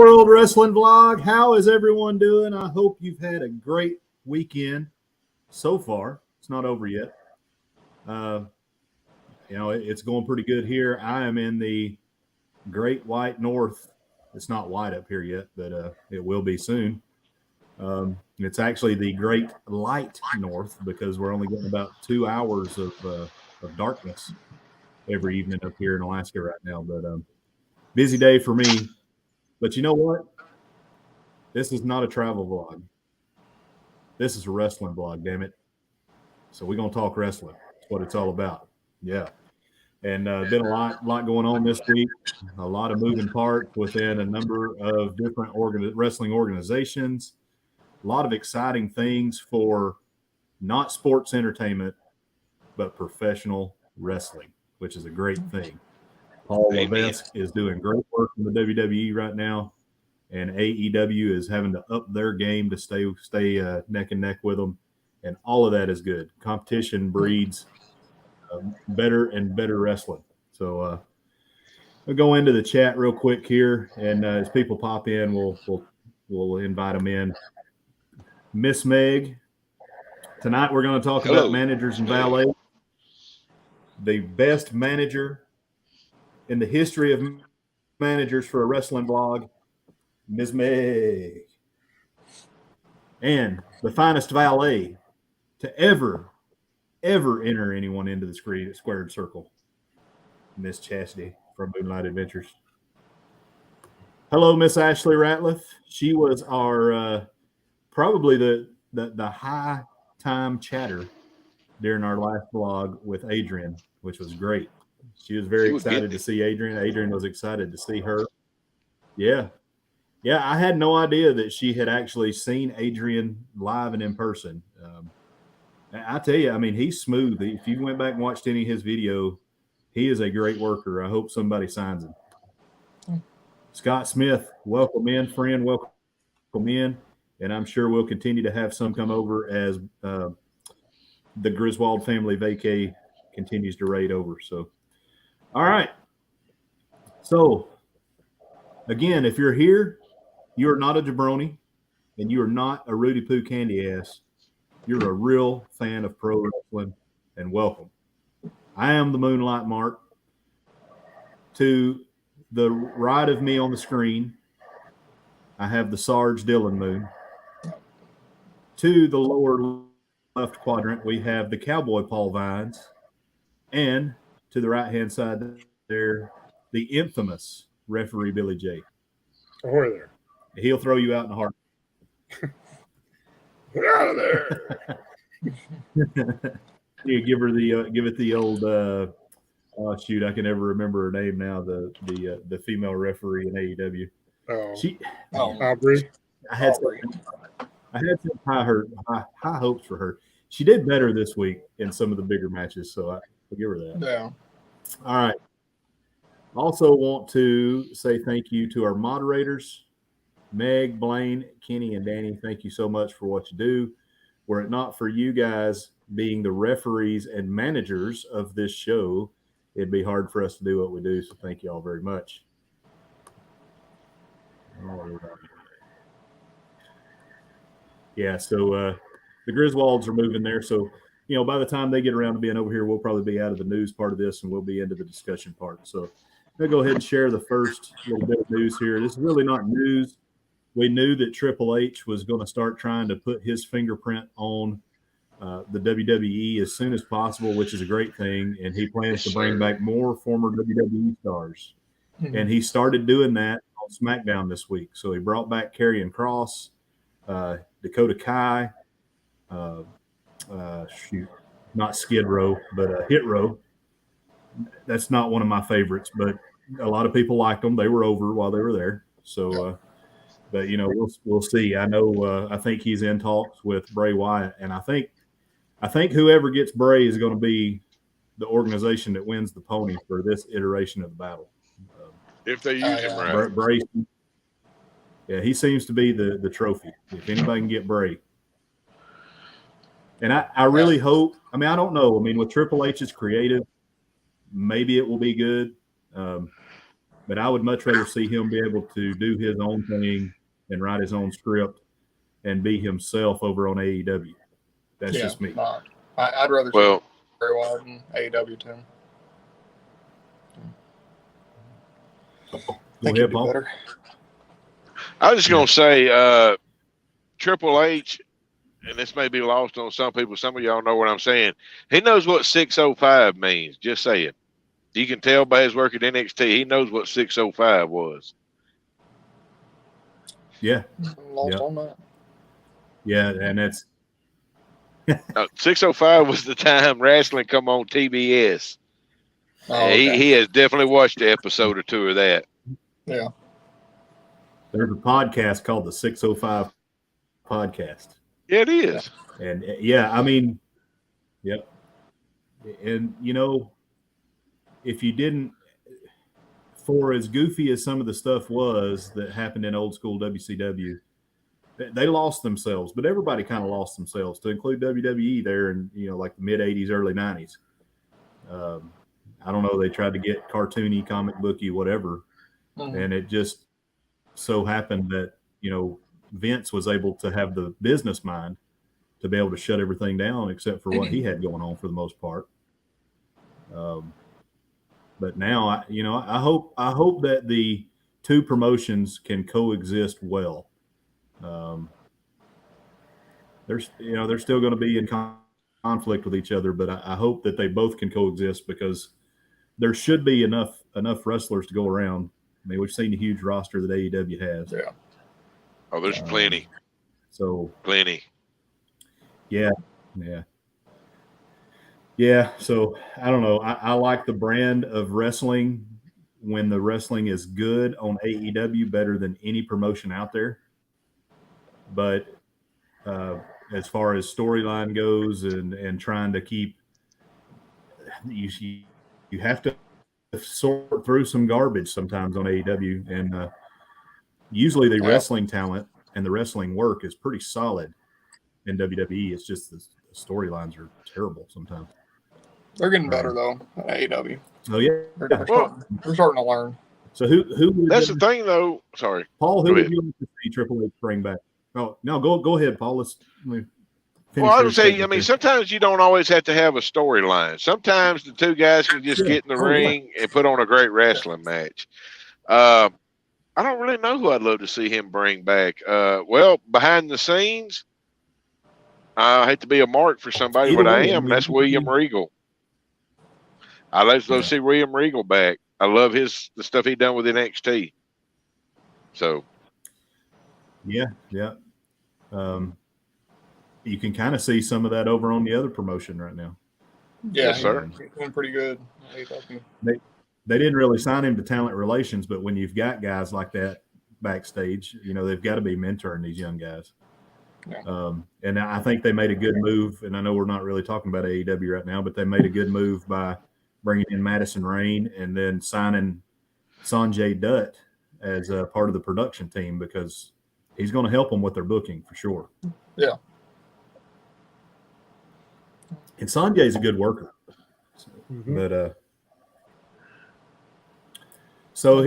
World Wrestling Vlog. How is everyone doing? I hope you've had a great weekend so far. It's not over yet. It's going pretty good here. I am in the Great White North. It's not white up here yet, but it will be soon. It's actually the Great Light North because we're only getting about 2 hours of darkness every evening up here in Alaska right now. But busy day for me. But you know what? This is not a travel vlog. This is a wrestling vlog, damn it. So we're going to talk wrestling. That's what it's all about. Yeah. And been a lot going on this week. A lot of moving parts within a number of different wrestling organizations. A lot of exciting things for not sports entertainment, but professional wrestling, which is a great thing. Paul Valets is doing great work in the WWE right now, and AEW is having to up their game to stay neck and neck with them, and all of that is good. Competition breeds better and better wrestling. So we'll go into the chat real quick here, and as people pop in, we'll invite them in. Miss Meg, tonight we're going to talk about managers and valets. The best manager in the history of managers for a wrestling blog, Ms. Meg. And the finest valet to ever enter anyone into the squared circle, Miss Chastity from Moonlight Adventures. Hello, Miss Ashley Ratliff. She was our probably the high time chatter during our last vlog with Adrian, which was great. She was very excited to see Adrian. Adrian was excited to see her. Yeah, I had no idea that she had actually seen Adrian live and in person. I tell you, I mean, he's smooth. If you went back and watched any of his video, he is a great worker. I hope somebody signs him. Scott Smith, welcome in, friend. Welcome in. And I'm sure we'll continue to have some come over as the Griswold family vacay continues to raid over. So, all right. So, again, if you're here, you're not a jabroni, and you are not a Rudy Poo candy ass. You're a real fan of pro wrestling, and welcome. I am the Moonlight Mark. To the right of me on the screen, I have the Sarge Dillon Moon. To the lower left quadrant, we have the Cowboy Paul Vines. And to the right-hand side there, the infamous referee Billy J. Over there. He'll throw you out in a heart. Get out of there. You give it the old shoot, I can never remember her name now, the female referee in AEW. Aubrey. I had some high hopes for her. She did better this week in some of the bigger matches, so I'll give her that. Yeah. All right. Also want to say thank you to our moderators, Meg, Blaine, Kenny, and Danny. Thank you so much for what you do. Were it not for you guys being the referees and managers of this show, it'd be hard for us to do what we do. So thank you all very much. All right. Yeah, so the Griswolds are moving there. So, by the time they get around to being over here, we'll probably be out of the news part of this and we'll be into the discussion part. So I'm going to go ahead and share the first little bit of news here. This is really not news. We knew that Triple H was going to start trying to put his fingerprint on the WWE as soon as possible, which is a great thing. And he plans to bring back more former WWE stars. Mm-hmm. And he started doing that on SmackDown this week. So he brought back Karrion Kross, Dakota Kai, not Skid Row, but Hit Row. That's not one of my favorites, but a lot of people liked them. They were over while they were there. So, but we'll see. I know. I think he's in talks with Bray Wyatt, and I think whoever gets Bray is going to be the organization that wins the pony for this iteration of the battle. If they use him right, Bray. Yeah, he seems to be the trophy. If anybody can get Bray. And I really hope, I don't know. With Triple H's creative, maybe it will be good. But but I would much rather see him be able to do his own thing and write his own script and be himself over on AEW. That's just me. I'd rather see Bray Wyatt in AEW too. Go ahead, Paul. I was just going to say Triple H, and this may be lost on some people. Some of y'all know what I'm saying. He knows what 605 means. Just saying. You can tell by his work at NXT. He knows what 605 was. Yeah. Lost on that. Yeah, and that's 605 was the time wrestling come on TBS. Oh, okay. He has definitely watched the episode or two of that. Yeah. There's a podcast called the 605 Podcast. Yeah, it is. And I mean, yep. And if you didn't, for as goofy as some of the stuff was that happened in old school WCW, they lost themselves, but everybody kind of lost themselves, to include WWE there in like the mid 80s, early 90s. I don't know, they tried to get cartoony, comic booky, whatever, and it just so happened that Vince was able to have the business mind to be able to shut everything down except for what he had going on for the most part. But now I hope that the two promotions can coexist well. They're still going to be in conflict with each other, but I hope that they both can coexist, because there should be enough wrestlers to go around. I mean, we've seen the huge roster that AEW has. Yeah. Oh, there's plenty. So plenty. Yeah. So I don't know. I like the brand of wrestling when the wrestling is good on AEW better than any promotion out there. But as far as storyline goes and trying to keep, you have to sort through some garbage sometimes on AEW, and usually the wrestling talent and the wrestling work is pretty solid in WWE. It's just the storylines are terrible sometimes. They're getting better though at AEW. Oh yeah, they're starting to learn. So who? That's the thing though. Sorry, Paul. Who would you like to see Triple H bring back? Oh no, go ahead, Paul. Let me well, I would say, I mean, sometimes you don't always have to have a storyline. Sometimes the two guys can just get in the ring and put on a great wrestling match. I don't really know who I'd love to see him bring back. Well, behind the scenes, I hate to be a mark for somebody, but I am. That's William Regal. I'd like to see William Regal back. I love the stuff he done with NXT. So. Yeah. You can kind of see some of that over on the other promotion right now. Yeah, yes, sir. He's doing pretty good. They didn't really sign him to talent relations, but when you've got guys like that backstage, they've got to be mentoring these young guys. Yeah. And I think they made a good move, and I know we're not really talking about AEW right now, but they made a good move by bringing in Madison Rayne and then signing Sanjay Dutt as a part of the production team, because he's going to help them with their booking for sure. Yeah. And Sanjay's a good worker. But so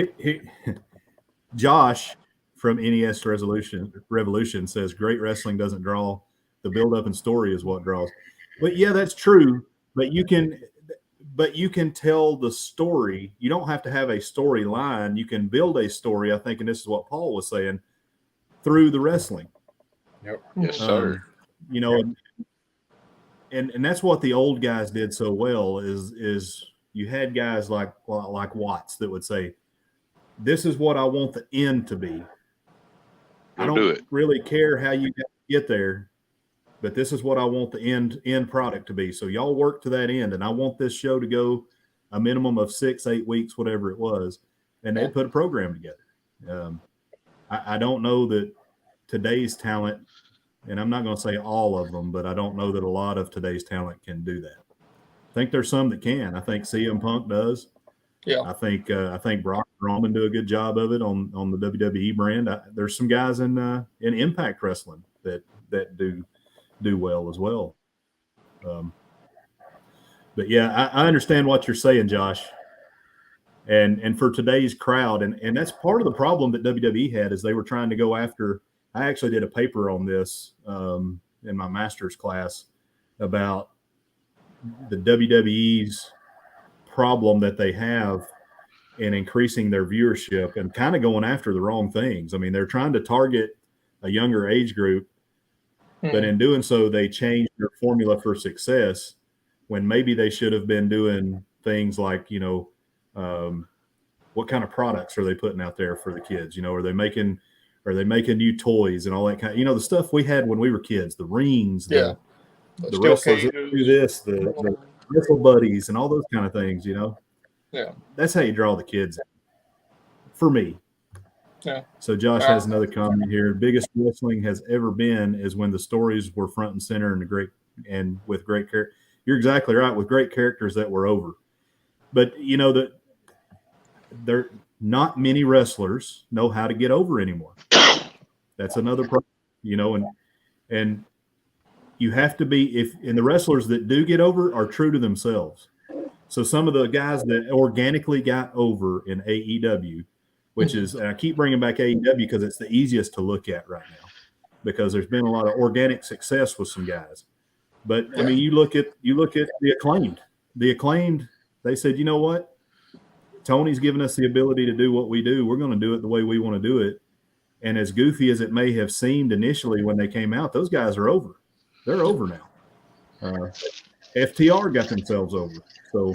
Josh from NES Revolution says great wrestling doesn't draw. The build-up and story is what draws. But yeah, that's true. But you can tell the story. You don't have to have a storyline. You can build a story, I think, and this is what Paul was saying, through the wrestling. Yep. Yes, sir. And that's what the old guys did so well is you had guys like Watts that would say, this is what I want the end to be. I don't really care how you get there, but this is what I want the end product to be. So y'all work to that end, and I want this show to go a minimum of 6-8 weeks, whatever it was, and they put a program together. I don't know that today's talent, and I'm not going to say all of them, but I don't know that a lot of today's talent can do that. I think there's some that can. I think CM Punk does. Yeah. I think Brock and Roman do a good job of it on the WWE brand. There's some guys in Impact Wrestling that do well as well. But yeah, I understand what you're saying, Josh. And for today's crowd, and that's part of the problem that WWE had, is they were trying to go after. I actually did a paper on this in my master's class about the WWE's problem that they have in increasing their viewership and kind of going after the wrong things. I mean, they're trying to target a younger age group, but in doing so, they changed their formula for success when maybe they should have been doing things like, what kind of products are they putting out there for the kids? Are they making new toys and all that kind of, the stuff we had when we were kids, the rings, the wrestlers that do this, the wrestle buddies and all those kind of things, Yeah. That's how you draw the kids in, for me. Yeah. So Josh has another comment here. Biggest wrestling has ever been is when the stories were front and center and with great characters. You're exactly right, with great characters that were over. But that there not many wrestlers know how to get over anymore. That's another problem, and you have to be and the wrestlers that do get over are true to themselves. So some of the guys that organically got over in AEW, which is, and I keep bringing back AEW because it's the easiest to look at right now, because there's been a lot of organic success with some guys. But I mean, you look at the acclaimed. They said, you know what? Tony's given us the ability to do what we do. We're going to do it the way we want to do it. And as goofy as it may have seemed initially when they came out, those guys are over. They're over now. FTR got themselves over. So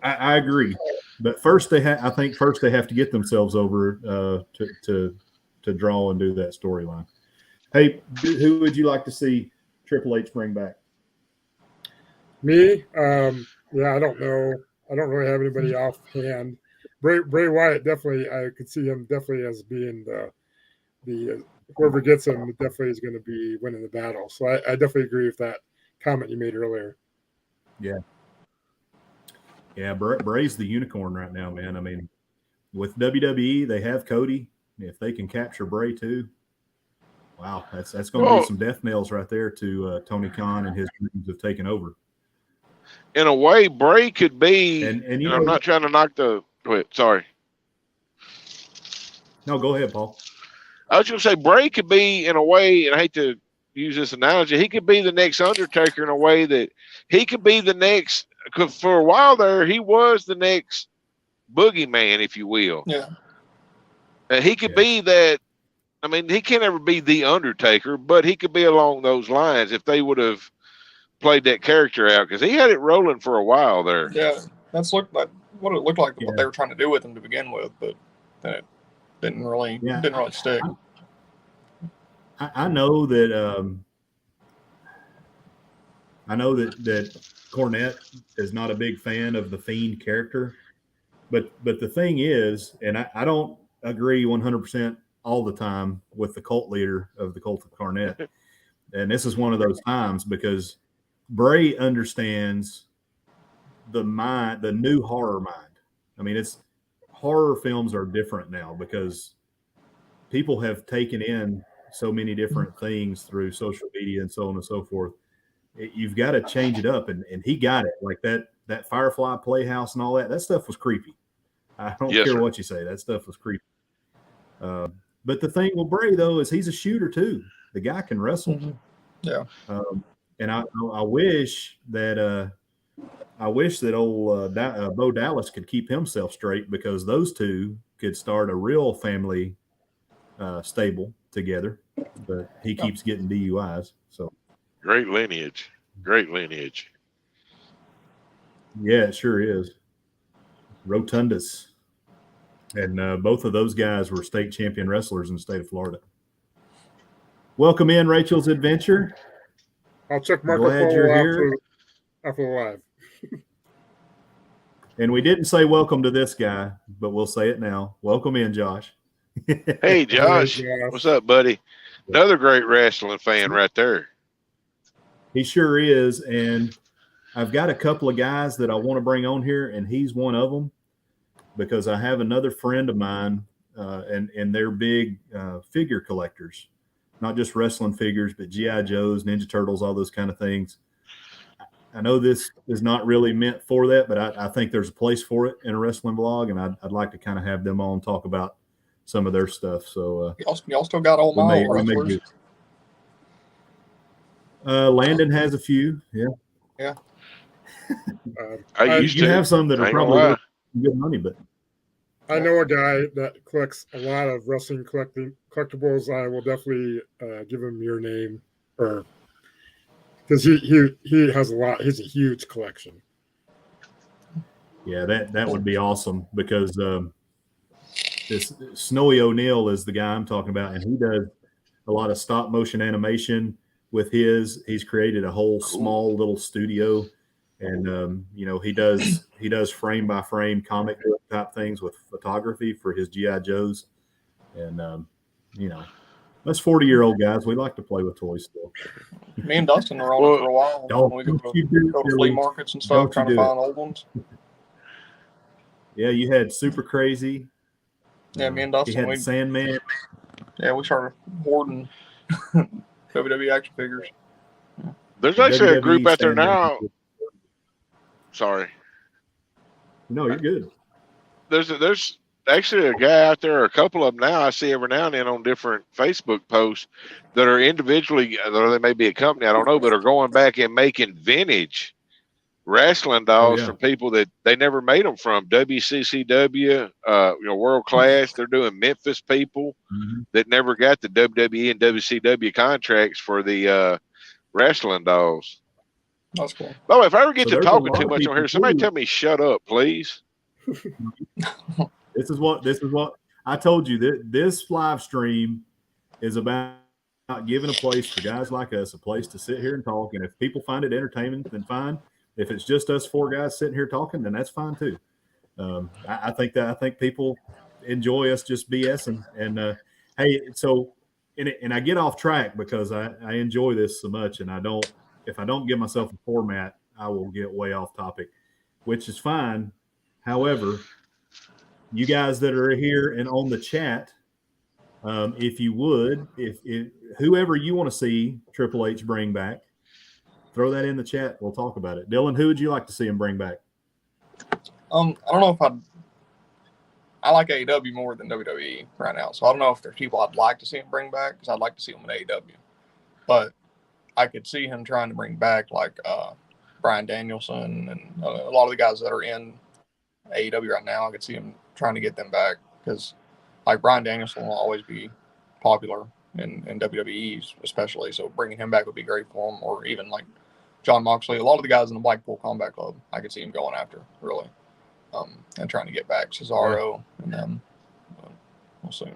I agree. But first I think they have to get themselves over to draw and do that storyline. Hey, who would you like to see Triple H bring back? Me? I don't know. I don't really have anybody offhand. Bray Wyatt, definitely, I could see him definitely as being the whoever gets him definitely is going to be winning the battle. So I definitely agree with that comment you made earlier. Yeah. Yeah, Bray's the unicorn right now, man. I mean, with WWE, they have Cody. If they can capture Bray too, wow, that's going to be some death nails right there to Tony Khan and his dreams of taking over. In a way, Bray could be, and I'm not trying to knock the – go ahead, sorry. No, go ahead, Paul. I was going to say Bray could be, in a way, and I hate to use this analogy, he could be the next Undertaker in a way that he could be the next – because for a while there, he was the next boogeyman, if you will. Yeah. He could be that. I mean, he can't ever be the Undertaker, but he could be along those lines if they would have played that character out, because he had it rolling for a while there. Yeah, that's what it looked like what they were trying to do with him to begin with, but that didn't really stick. I know that that Cornette is not a big fan of the Fiend character, but the thing is, and I don't agree 100% all the time with the cult leader of the Cult of Cornette, and this is one of those times because Bray understands the new horror mind. I mean, horror films are different now because people have taken in so many different things through social media and so on and so forth. You've got to change it up, and he got it. Like that Firefly Playhouse and all that stuff was creepy. I don't care what you say. That stuff was creepy. But the thing with Bray, though, is he's a shooter, too. The guy can wrestle. Mm-hmm. Yeah. And I wish that old Bo Dallas could keep himself straight, because those two could start a real family stable together. But he keeps getting DUIs. So Great lineage. Yeah, it sure is. Rotundus. And both of those guys were state champion wrestlers in the state of Florida. Welcome in, Rachel's Adventure. I'll check Marco Glad you're here. After the live. And we didn't say welcome to this guy, but we'll say it now. Welcome in, Josh. Hey, Josh. What's up, buddy? Another great wrestling fan right there. He sure is. And I've got a couple of guys that I want to bring on here, and he's one of them, because I have another friend of mine, and they're big figure collectors, not just wrestling figures, but G.I. Joes, Ninja Turtles, all those kind of things. I know this is not really meant for that, but I think there's a place for it in a wrestling vlog, and I'd like to kind of have them on talk about some of their stuff. So y'all still got all my old wrestlers. Landon has a few. Yeah. Yeah. You have some that are probably worth good money, but I know a guy that collects a lot of wrestling collectibles. I will definitely give him your name, or because he has a lot. He's a huge collection. Yeah, that would be awesome, because this Snowy O'Neil is the guy I'm talking about, and he does a lot of stop motion animation with his. He's created a whole small little studio, and he does frame by frame comic book type things with photography for his GI Joes, and us 40-year-old guys, we like to play with toys still. Me and Dustin were on it for a while. We go to flea markets and stuff, trying to find old ones. Yeah, you had Super Crazy. Yeah, me and Dustin. He had Sandman. Yeah, we started hoarding WWE action figures. There's actually a group out there now. Sorry. No, you're good. There's actually a guy out there, or a couple of them now, I see every now and then on different Facebook posts that are individually, or they may be a company, I don't know, but are going back and making vintage wrestling dolls from people that they never made them from. WCCW, World Class. They're doing Memphis people that never got the WWE and WCW contracts for the wrestling dolls. That's cool. By the way, if I ever get to talking too much on here, somebody tell me shut up, please. This is what I told you, that this live stream is about giving a place for guys like us, a place to sit here and talk. And if people find it entertaining, then fine. If it's just us four guys sitting here talking, then that's fine too. I think people enjoy us just BSing. And hey, so and I get off track because I enjoy this so much, and if I don't give myself a format, I will get way off topic, which is fine. However, you guys that are here and on the chat, if you would, if whoever you want to see Triple H bring back, throw that in the chat. We'll talk about it. Dylan, who would you like to see him bring back? I don't know if I like AEW more than WWE right now, so I don't know if there's people I'd like to see him bring back, because I'd like to see him in AEW. But I could see him trying to bring back like Bryan Danielson and a lot of the guys that are in AEW right now. I could see him trying to get them back, because like Bryan Danielson will always be popular in WWE, especially. So bringing him back would be great for him, or even like John Moxley. A lot of the guys in the Blackpool Combat Club, I could see him going after, really, and trying to get back Cesaro and them. We'll see.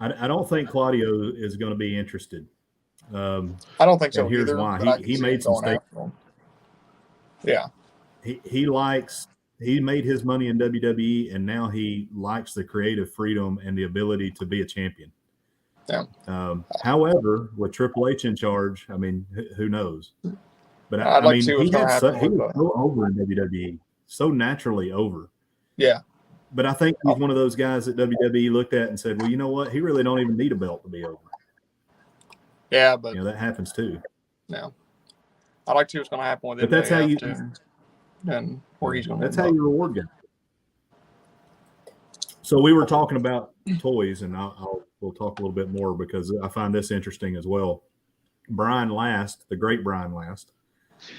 I don't think Claudio is going to be interested. I don't think so. Here's either, why. He made some mistakes. Yeah. He made his money in WWE, and now he likes the creative freedom and the ability to be a champion. Yeah. However, with Triple H in charge, I mean, who knows? But I'd like to see he what's going to happen. He was so over in WWE, so naturally over. Yeah. But I think he's one of those guys that WWE looked at and said, well, you know what? He really don't even need a belt to be over. Yeah, but that happens too. Yeah. I'd like to see what's going to happen with him. But that's how you and where he's going. That's how you reward guys. So we were talking about toys, and we'll talk a little bit more, because I find this interesting as well. Brian Last, the great Brian Last,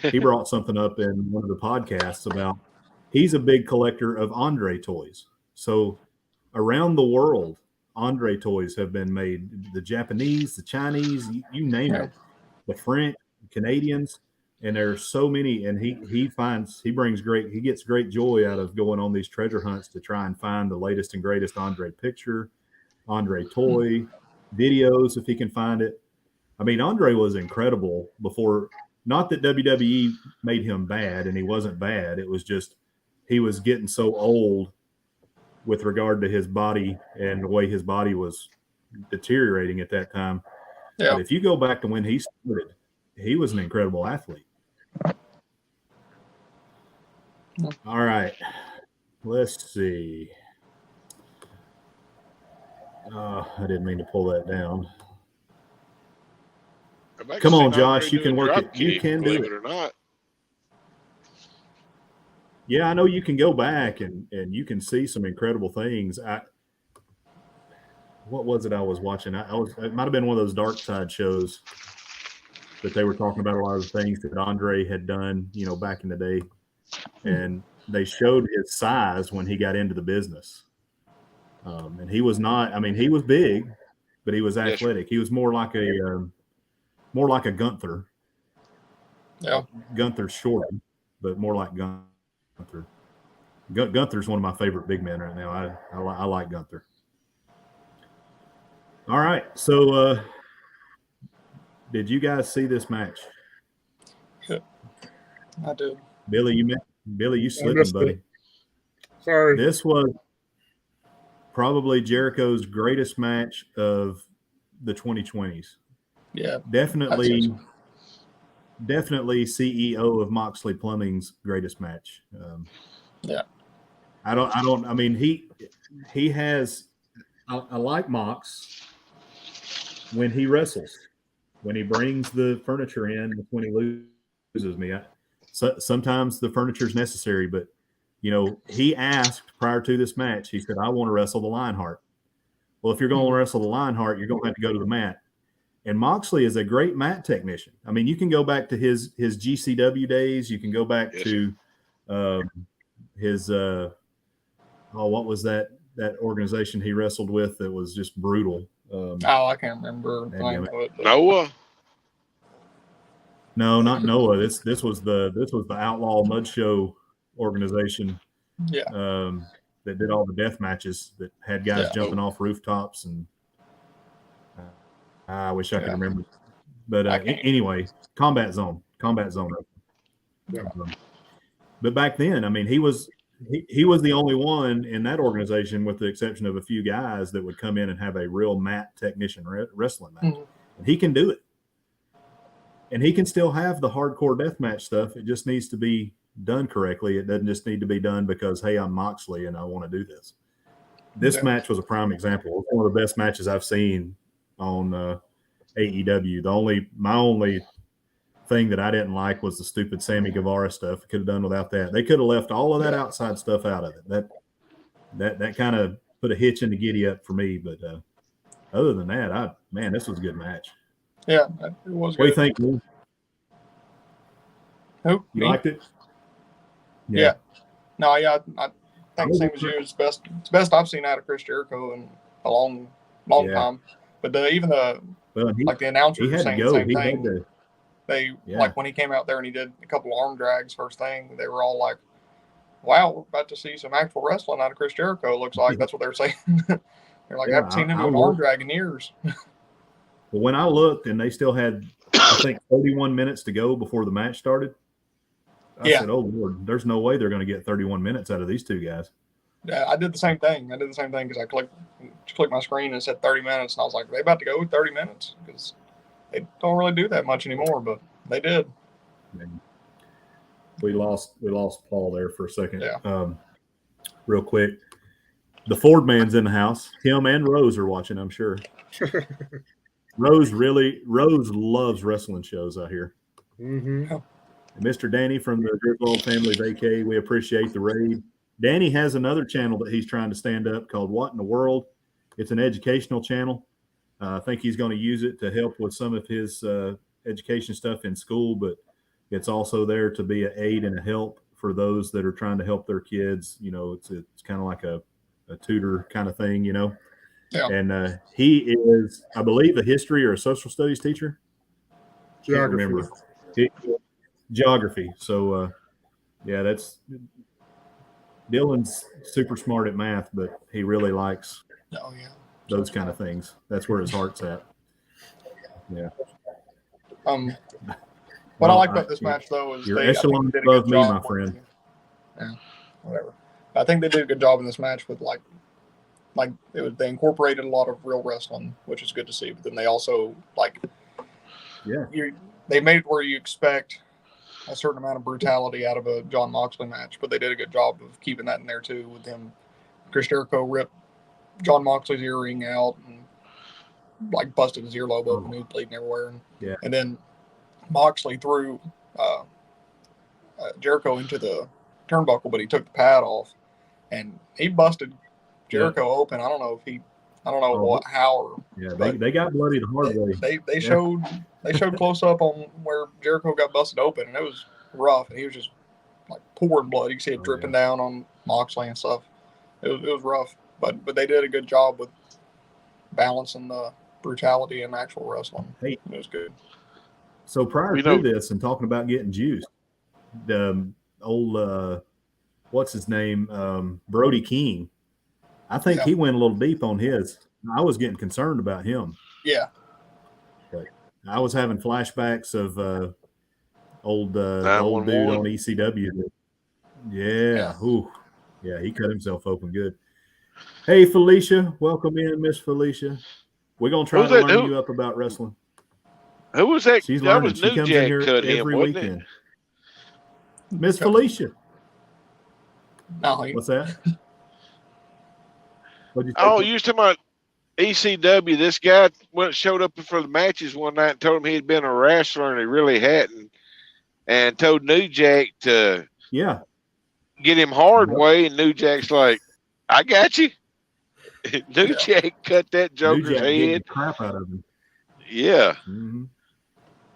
he brought something up in one of the podcasts about he's a big collector of Andre toys. So around the world, Andre toys have been made. The Japanese, the Chinese, you name it, the French, Canadians. And there's so many, and he gets great joy out of going on these treasure hunts to try and find the latest and greatest Andre picture, Andre toy, videos, if he can find it. I mean, Andre was incredible before, not that WWE made him bad, and he wasn't bad. It was just, he was getting so old with regard to his body and the way his body was deteriorating at that time. Yeah. But if you go back to when he started, he was an incredible athlete. All right, let's see. I didn't mean to pull that down. Come on, Josh, you can work it. You can do it or not. Yeah, I know you can go back and you can see some incredible things. What was it I was watching? It might have been one of those dark side shows that they were talking about a lot of the things that Andre had done, back in the day. And they showed his size when he got into the business. And he was not, he was big, but he was athletic. He was more like a Gunther. Yeah. Gunther's short, but more like Gunther. Gunther's one of my favorite big men right now. I like Gunther. All right, so did you guys see this match? I did. Billy, you slipping, buddy. Sorry. This was probably Jericho's greatest match of the 2020s. Yeah. Definitely CEO of Moxley Plumbing's greatest match. Yeah. He has, I like Mox when he wrestles, when he brings the furniture in, when he loses me. Sometimes the furniture is necessary, but he asked prior to this match, he said, I want to wrestle the Lionheart. Well, if you're going to wrestle the Lionheart, you're going to have to go to the mat. And Moxley is a great mat technician. You can go back to his GCW days. You can go back to his what was that organization he wrestled with that was just brutal? I can't remember. Noah. No, not Noah. This was the Outlaw Mud Show organization. Yeah. That did all the death matches that had guys jumping off rooftops, and I wish I could remember. But anyway, Combat Zone. Yeah. But back then, he was the only one in that organization, with the exception of a few guys, that would come in and have a real mat technician wrestling match. Mm-hmm. And he can do it. And he can still have the hardcore deathmatch stuff. It just needs to be done correctly. It doesn't just need to be done because, hey, I'm Moxley and I want to do this. This match was a prime example. It's one of the best matches I've seen on AEW. My only thing that I didn't like was the stupid Sammy Guevara stuff. Could have done without that. They could have left all of that outside stuff out of it. That kind of put a hitch in the giddy up for me. But other than that, this was a good match. Yeah, it was. What do you think, Lou? Who? You liked it? Yeah. No, I think same as you. It's best I've seen out of Chris Jericho in a long time. But even the announcers were saying the same thing. Like when he came out there and he did a couple arm drags first thing, they were all like, "Wow, we're about to see some actual wrestling out of Chris Jericho." It looks like that's what they were saying. They're like, "I haven't seen him do an arm drag in years." But when I looked and they still had, I think, 31 minutes to go before the match started, I said, "Oh Lord, there's no way they're going to get 31 minutes out of these two guys." Yeah, I did the same thing. Because I clicked my screen and it said 30 minutes, and I was like, "Are they about to go 30 minutes?" Because they don't really do that much anymore, but they did. We lost Paul there for a second. Yeah. Real quick, the Ford man's in the house. Tim and Rose are watching, I'm sure. Rose loves wrestling shows out here. Mm-hmm. Mr. Danny from the Griswold Family Vacay, we appreciate the raid. Danny has another channel that he's trying to stand up called What in the World. It's an educational channel. I think he's going to use it to help with some of his education stuff in school, but it's also there to be an aid and a help for those that are trying to help their kids. It's kind of like a tutor kind of thing, Yeah. And he is, I believe, a history or a social studies teacher. Geography. Geography. So, that's Dylan's super smart at math, but he really likes those kind of things. That's where his heart's at. Yeah. What I like about this match, though, is your echelon above me, my friend. Yeah, whatever. I think they did a good job in this match with they incorporated a lot of real wrestling, which is good to see. But then they also they made it where you expect a certain amount of brutality out of a Jon Moxley match, but they did a good job of keeping that in there too. With him, Chris Jericho ripped Jon Moxley's earring out, and like busted his earlobe open. He was bleeding everywhere. Yeah. And then Moxley threw Jericho into the turnbuckle, but he took the pad off, and he busted Jericho open. I don't know how. Or, they got bloody the hard way. They showed close up on where Jericho got busted open, and it was rough, and he was just like pouring blood. You could see it dripping down on Moxley and stuff. It was rough, but they did a good job with balancing the brutality and actual wrestling. Hey, it was good. So prior to this, and talking about getting juiced, the old what's his name, Brody King, I think he went a little deep on his. I was getting concerned about him. Yeah, but I was having flashbacks of old dude on ECW. Yeah, he cut himself open good. Hey, Felicia, welcome in, Miss Felicia. We're gonna try to learn you up about wrestling. Who was that? She's that learning. was She New comes Jack in here cut every him, weekend. Miss Felicia. No, what's that? You was talking about ECW. This guy showed up for the matches one night and told him he'd been a wrestler and he really hadn't, and told New Jack to get him hard way, and New Jack's like, I got you. New Jack cut that Joker's head. The crap out of him. Yeah. Mm-hmm.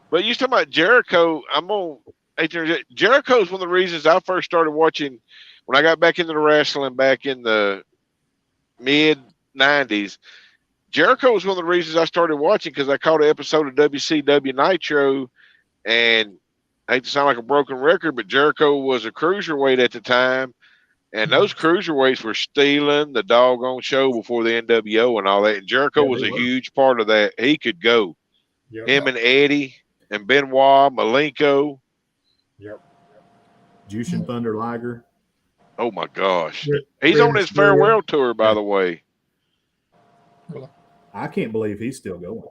But you talking about Jericho, Jericho's one of the reasons I first started watching when I got back into the wrestling back in the mid-90s. Jericho was one of the reasons I started watching because I caught an episode of WCW Nitro, and I hate to sound like a broken record, but Jericho was a cruiserweight at the time, and those cruiserweights were stealing the doggone show before the NWO and all that. And Jericho was a huge part of that. He could go. Yep. Him and Eddie and Benoit, Malenko. Yep. Jushin Thunder Liger. Oh, my gosh. He's on his farewell tour, by the way. I can't believe he's still going.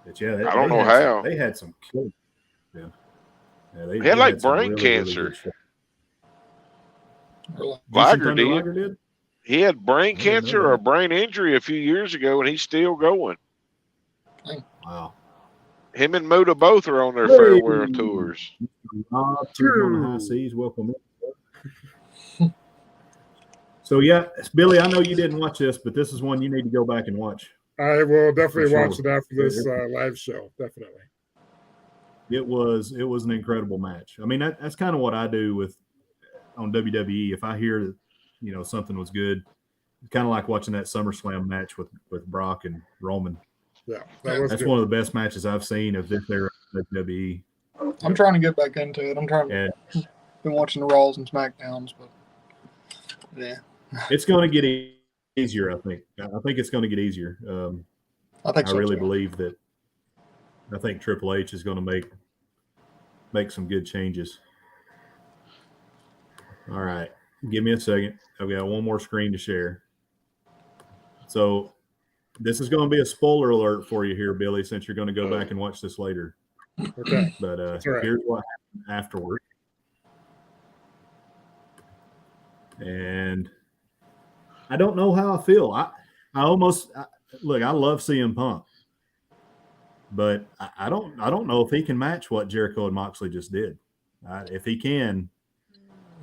But I don't know how. They had some kills. He had like brain cancer. Liger did. He had brain cancer or a brain injury a few years ago, and he's still going. Wow. Him and Muta both are on their farewell tours. High seas, welcome in. So Billy, I know you didn't watch this, but this is one you need to go back and watch. I will definitely watch it after this live show. Definitely. It was an incredible match. I mean, that's kind of what I do on WWE. If I hear that, something was good, it's kind of like watching that SummerSlam match with Brock and Roman. Yeah, that's one of the best matches I've seen of this era of WWE. I'm trying to get back into it. I'm trying to been watching the Raws and SmackDowns, but it's going to get easier. I think it's going to get easier. I really believe that. I think Triple H is going to make some good changes. All right, give me a second. I've got one more screen to share. So this is going to be a spoiler alert for you here, Billy, since you're going to go back and watch this later. Okay. But here's what happened afterward. And I don't know how I feel. I love CM Punk. But I don't know if he can match what Jericho and Moxley just did. If he can,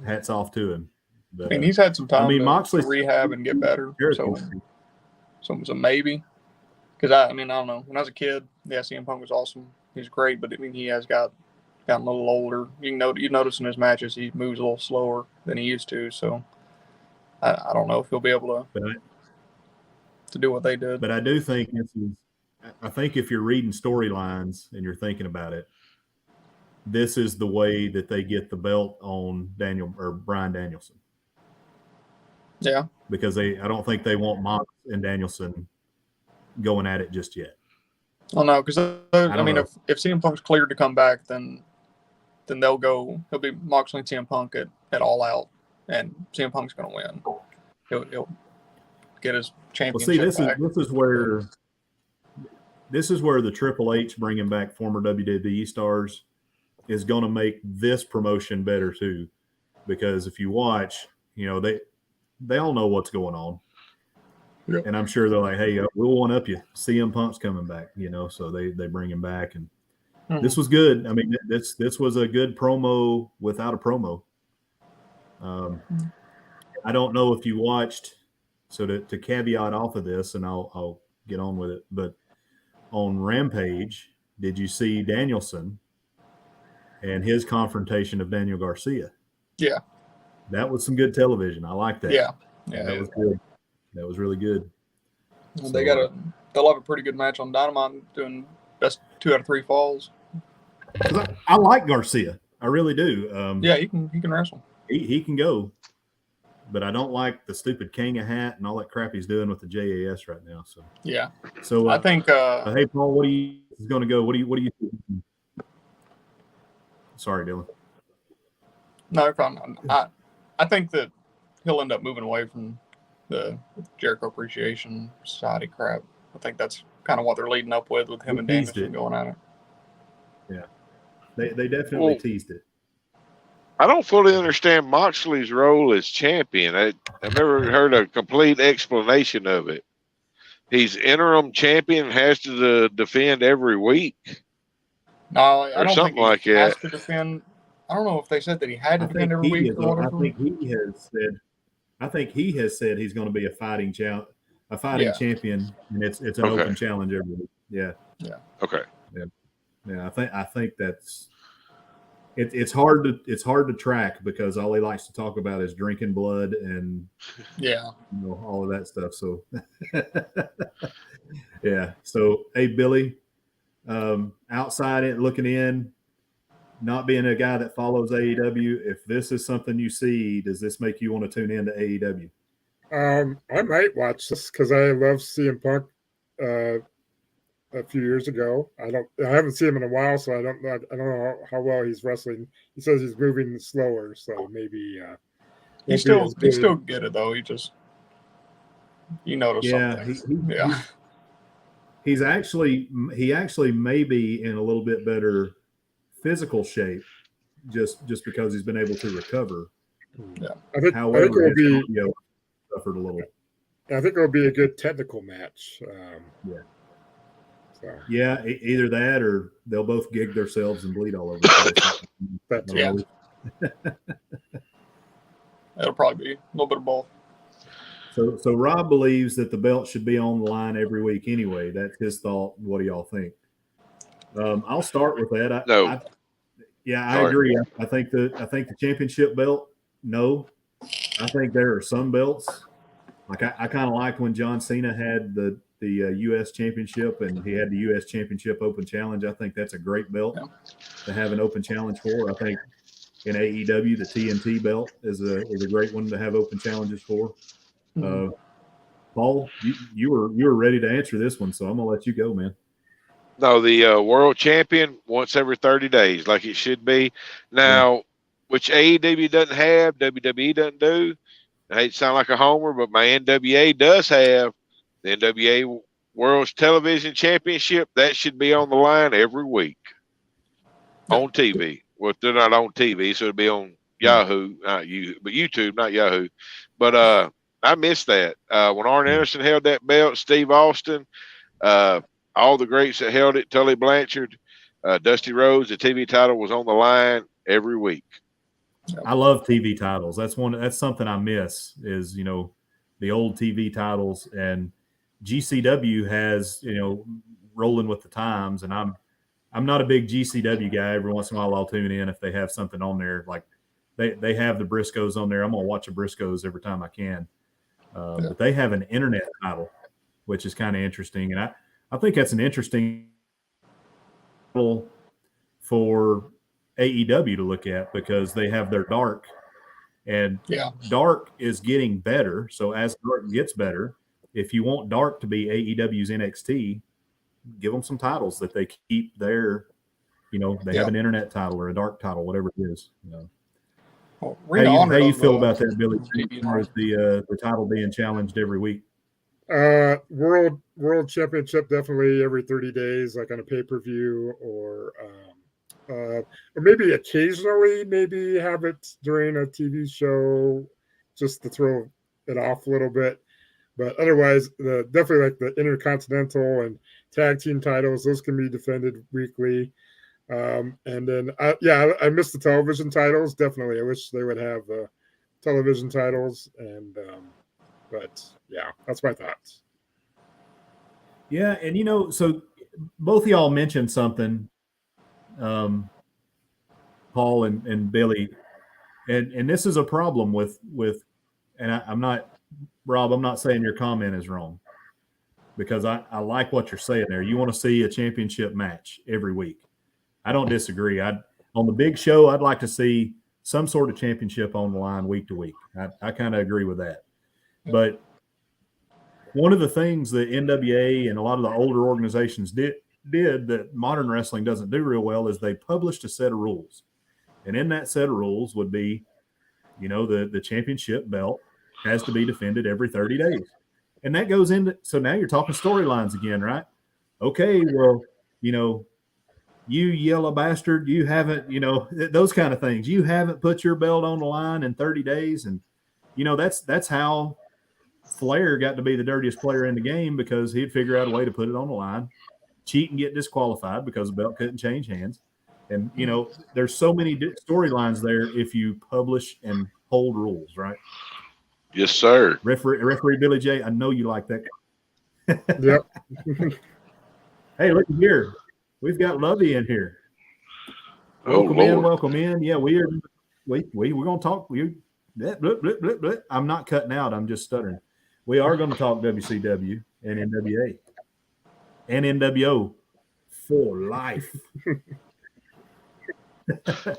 hats off to him. But, he's had some time Moxley to rehab and get better. So maybe. Because I don't know. When I was a kid, CM Punk was awesome. He's great, but he has gotten a little older. You notice in his matches he moves a little slower than he used to. So I don't know if he'll be able to do what they did. But I do think I think if you're reading storylines and you're thinking about it, this is the way that they get the belt on Bryan Danielson. Yeah. Because I don't think they want Mox and Danielson going at it just yet. Well, no, because if CM Punk's cleared to come back, then they'll go. He'll be Moxley and CM Punk at All Out, and CM Punk's going to win. He'll get his championship. Well, see, this is where the Triple H bringing back former WWE stars is going to make this promotion better too, because if you watch, they all know what's going on. Yep. And I'm sure they're like, hey, we'll one up you. CM Punk's coming back, so they bring him back, and this was good. I mean, this was a good promo without a promo. I don't know if you watched. So to caveat off of this, and I'll get on with it, but on Rampage, did you see Danielson and his confrontation of Daniel Garcia? Yeah. That was some good television. I like that. Yeah. That was good. That was really good. So, they'll have a pretty good match on Dynamite doing best 2 out of 3 falls. I like Garcia. I really do. Yeah, he can wrestle. He can go, but I don't like the stupid Kanga hat and all that crap he's doing with the JAS right now. So yeah. So I think. Hey Paul, what do you is going to go? What do you? Sorry, Dylan. No problem. I think that he'll end up moving away from the Jericho Appreciation Society crap. I think that's kind of what they're leading up with him and Danielson going at it. Yeah, they definitely teased it. I don't fully understand Moxley's role as champion. I've never heard a complete explanation of it. He's interim champion, has to defend every week. No, I don't something think he like has that. to defend. I don't know if they said that he had to defend every week or whatever. I think he has said he's going to be a fighting champion, and it's an open challenge every week. Yeah. Yeah. Okay. Yeah. I think that's it's hard to track because all he likes to talk about is drinking blood and all of that stuff. So yeah. So hey Billy, outside it looking in, not being a guy that follows AEW, if this is something you see, does this make you want to tune into AEW? I might watch this because I love CM Punk a few years ago. I haven't seen him in a while, so I don't know how well he's wrestling. He says he's moving slower, so maybe he still get it though. He noticed something. He actually may be in a little bit better physical shape just because he's been able to recover. Yeah. However, I think it'll be suffered a little. I think it'll be a good technical match. Yeah, either that or they'll both gig themselves and bleed all over the place. It'll probably be a little bit of both. So Rob believes that the belt should be on the line every week anyway. That's his thought. What do y'all think? I'll start with that. I agree. I think the championship belt. No, I think there are some belts. Like I kind of like when John Cena had the U.S. Championship and he had the U.S. Championship Open Challenge. I think that's a great belt to have an open challenge for. I think in AEW the TNT belt is a great one to have open challenges for. Paul, you were ready to answer this one, so I'm gonna let you go, man. No, the world champion once every 30 days, like it should be. Now, which AEW doesn't have, WWE doesn't do. I hate to sound like a homer, but my NWA does have the NWA World's Television Championship. That should be on the line every week on TV. Well, if they're not on TV, so it'll be on Yahoo, but YouTube, not Yahoo. But I missed that. When Arn Anderson held that belt, Steve Austin, all the greats that held it, Tully Blanchard, Dusty Rhodes, the TV title was on the line every week. I love TV titles. That's something I miss is, the old TV titles, and GCW has, rolling with the times, and I'm not a big GCW guy. Every once in a while I'll tune in if they have something on there. Like they have the Briscoes on there. I'm going to watch the Briscoes every time I can. But they have an internet title, which is kind of interesting. And I think that's an interesting title for AEW to look at because they have their Dark, and Dark is getting better. So as Dark gets better, if you want Dark to be AEW's NXT, give them some titles that they keep there. They have an internet title or a Dark title, whatever it is. Well, how you feel about that, Billy? Or is the title being challenged every week? World Championship definitely every 30 days, like on a pay-per-view, or maybe occasionally, maybe have it during a TV show just to throw it off a little bit. But otherwise, definitely like the Intercontinental and tag team titles, those can be defended weekly. And then, I miss the television titles. Definitely, I wish they would have television titles. And but yeah, that's my thoughts. Yeah, and so both of y'all mentioned something, Paul and Billy, and this is a problem with and I'm not, Rob, I'm not saying your comment is wrong, because I like what you're saying there. You want to see a championship match every week. I don't disagree. On the big show, I'd like to see some sort of championship on the line week to week. I kind of agree with that. But one of the things that NWA and a lot of the older organizations did that modern wrestling doesn't do real well is they published a set of rules. And in that set of rules would be, the championship belt has to be defended every 30 days. And that goes into, so now you're talking storylines again, right? Okay, well, you yellow bastard, you haven't, those kind of things. You haven't put your belt on the line in 30 days. And, that's how Flair got to be the dirtiest player in the game, because he'd figure out a way to put it on the line, cheat and get disqualified because the belt couldn't change hands. And, there's so many storylines there if you publish and hold rules, right? Yes, sir. Referee Billy J, I know you like that. Yep. Hey, look here. We've got Lovey in here. Welcome in. Yeah, we're going to talk. I'm not cutting out. I'm just stuttering. We are going to talk WCW and NWA and NWO for life.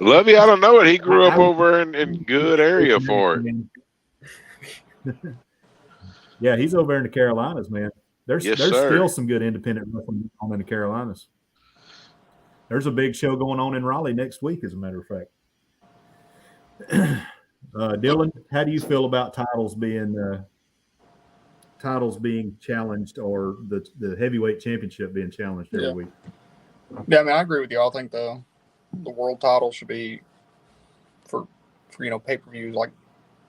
Lovey, I don't know it. He grew up over in good area for it. Yeah, he's over in the Carolinas, man. There's Yes, still some good independent wrestling on in the Carolinas. There's a big show going on in Raleigh next week, as a matter of fact. Dylan, how do you feel about titles being challenged, or the heavyweight championship being challenged every week? Yeah, I mean, I agree with you. I think the world title should be for pay-per-views, like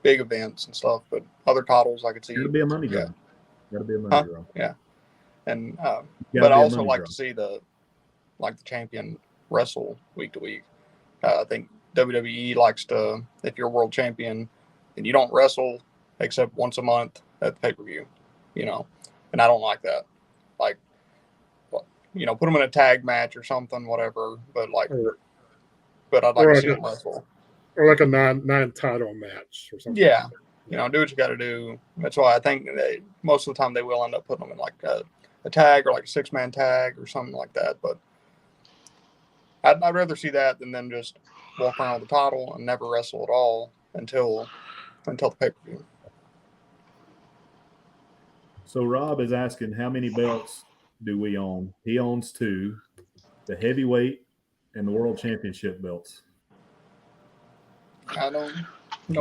big events and stuff. But other titles, I could see. It'll be a money draw. Got to be a money draw. Yeah, and but I also like to see the champion wrestle week to week. I think WWE likes to, if you're a world champion, and you don't wrestle except once a month at the pay-per-view, and I don't like that. Like, put them in a tag match or something, whatever. But but I'd like to see them wrestle. Or like a non-title match or something. Yeah, do what you got to do. That's why I think most of the time they will end up putting them in like a tag or like a 6-man tag or something like that. But I'd rather see that than them just walk around with the title and never wrestle at all until the pay-per-view. So Rob is asking, how many belts do we own? He owns 2, the heavyweight and the world championship belts. I don't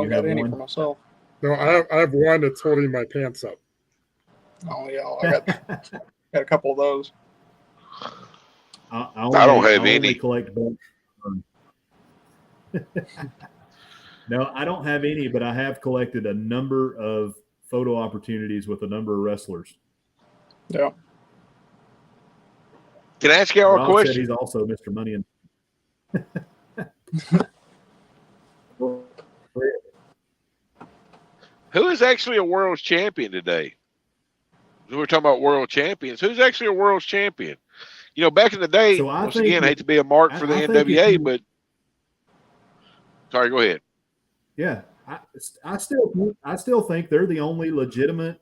got any for myself. No, I have one that's holding my pants up. Oh yeah, I got a couple of those. I don't have any. Collect belts. No, I don't have any, but I have collected a number of photo opportunities with a number of wrestlers. Yeah. Can I ask you a question? Said he's also Mr. Money. Who is actually a world champion today? We're talking about world champions. Who's actually a world champion? Back in the day, once again, I hate to be a mark for the NWA, but sorry, go ahead. Yeah, I still think they're the only legitimate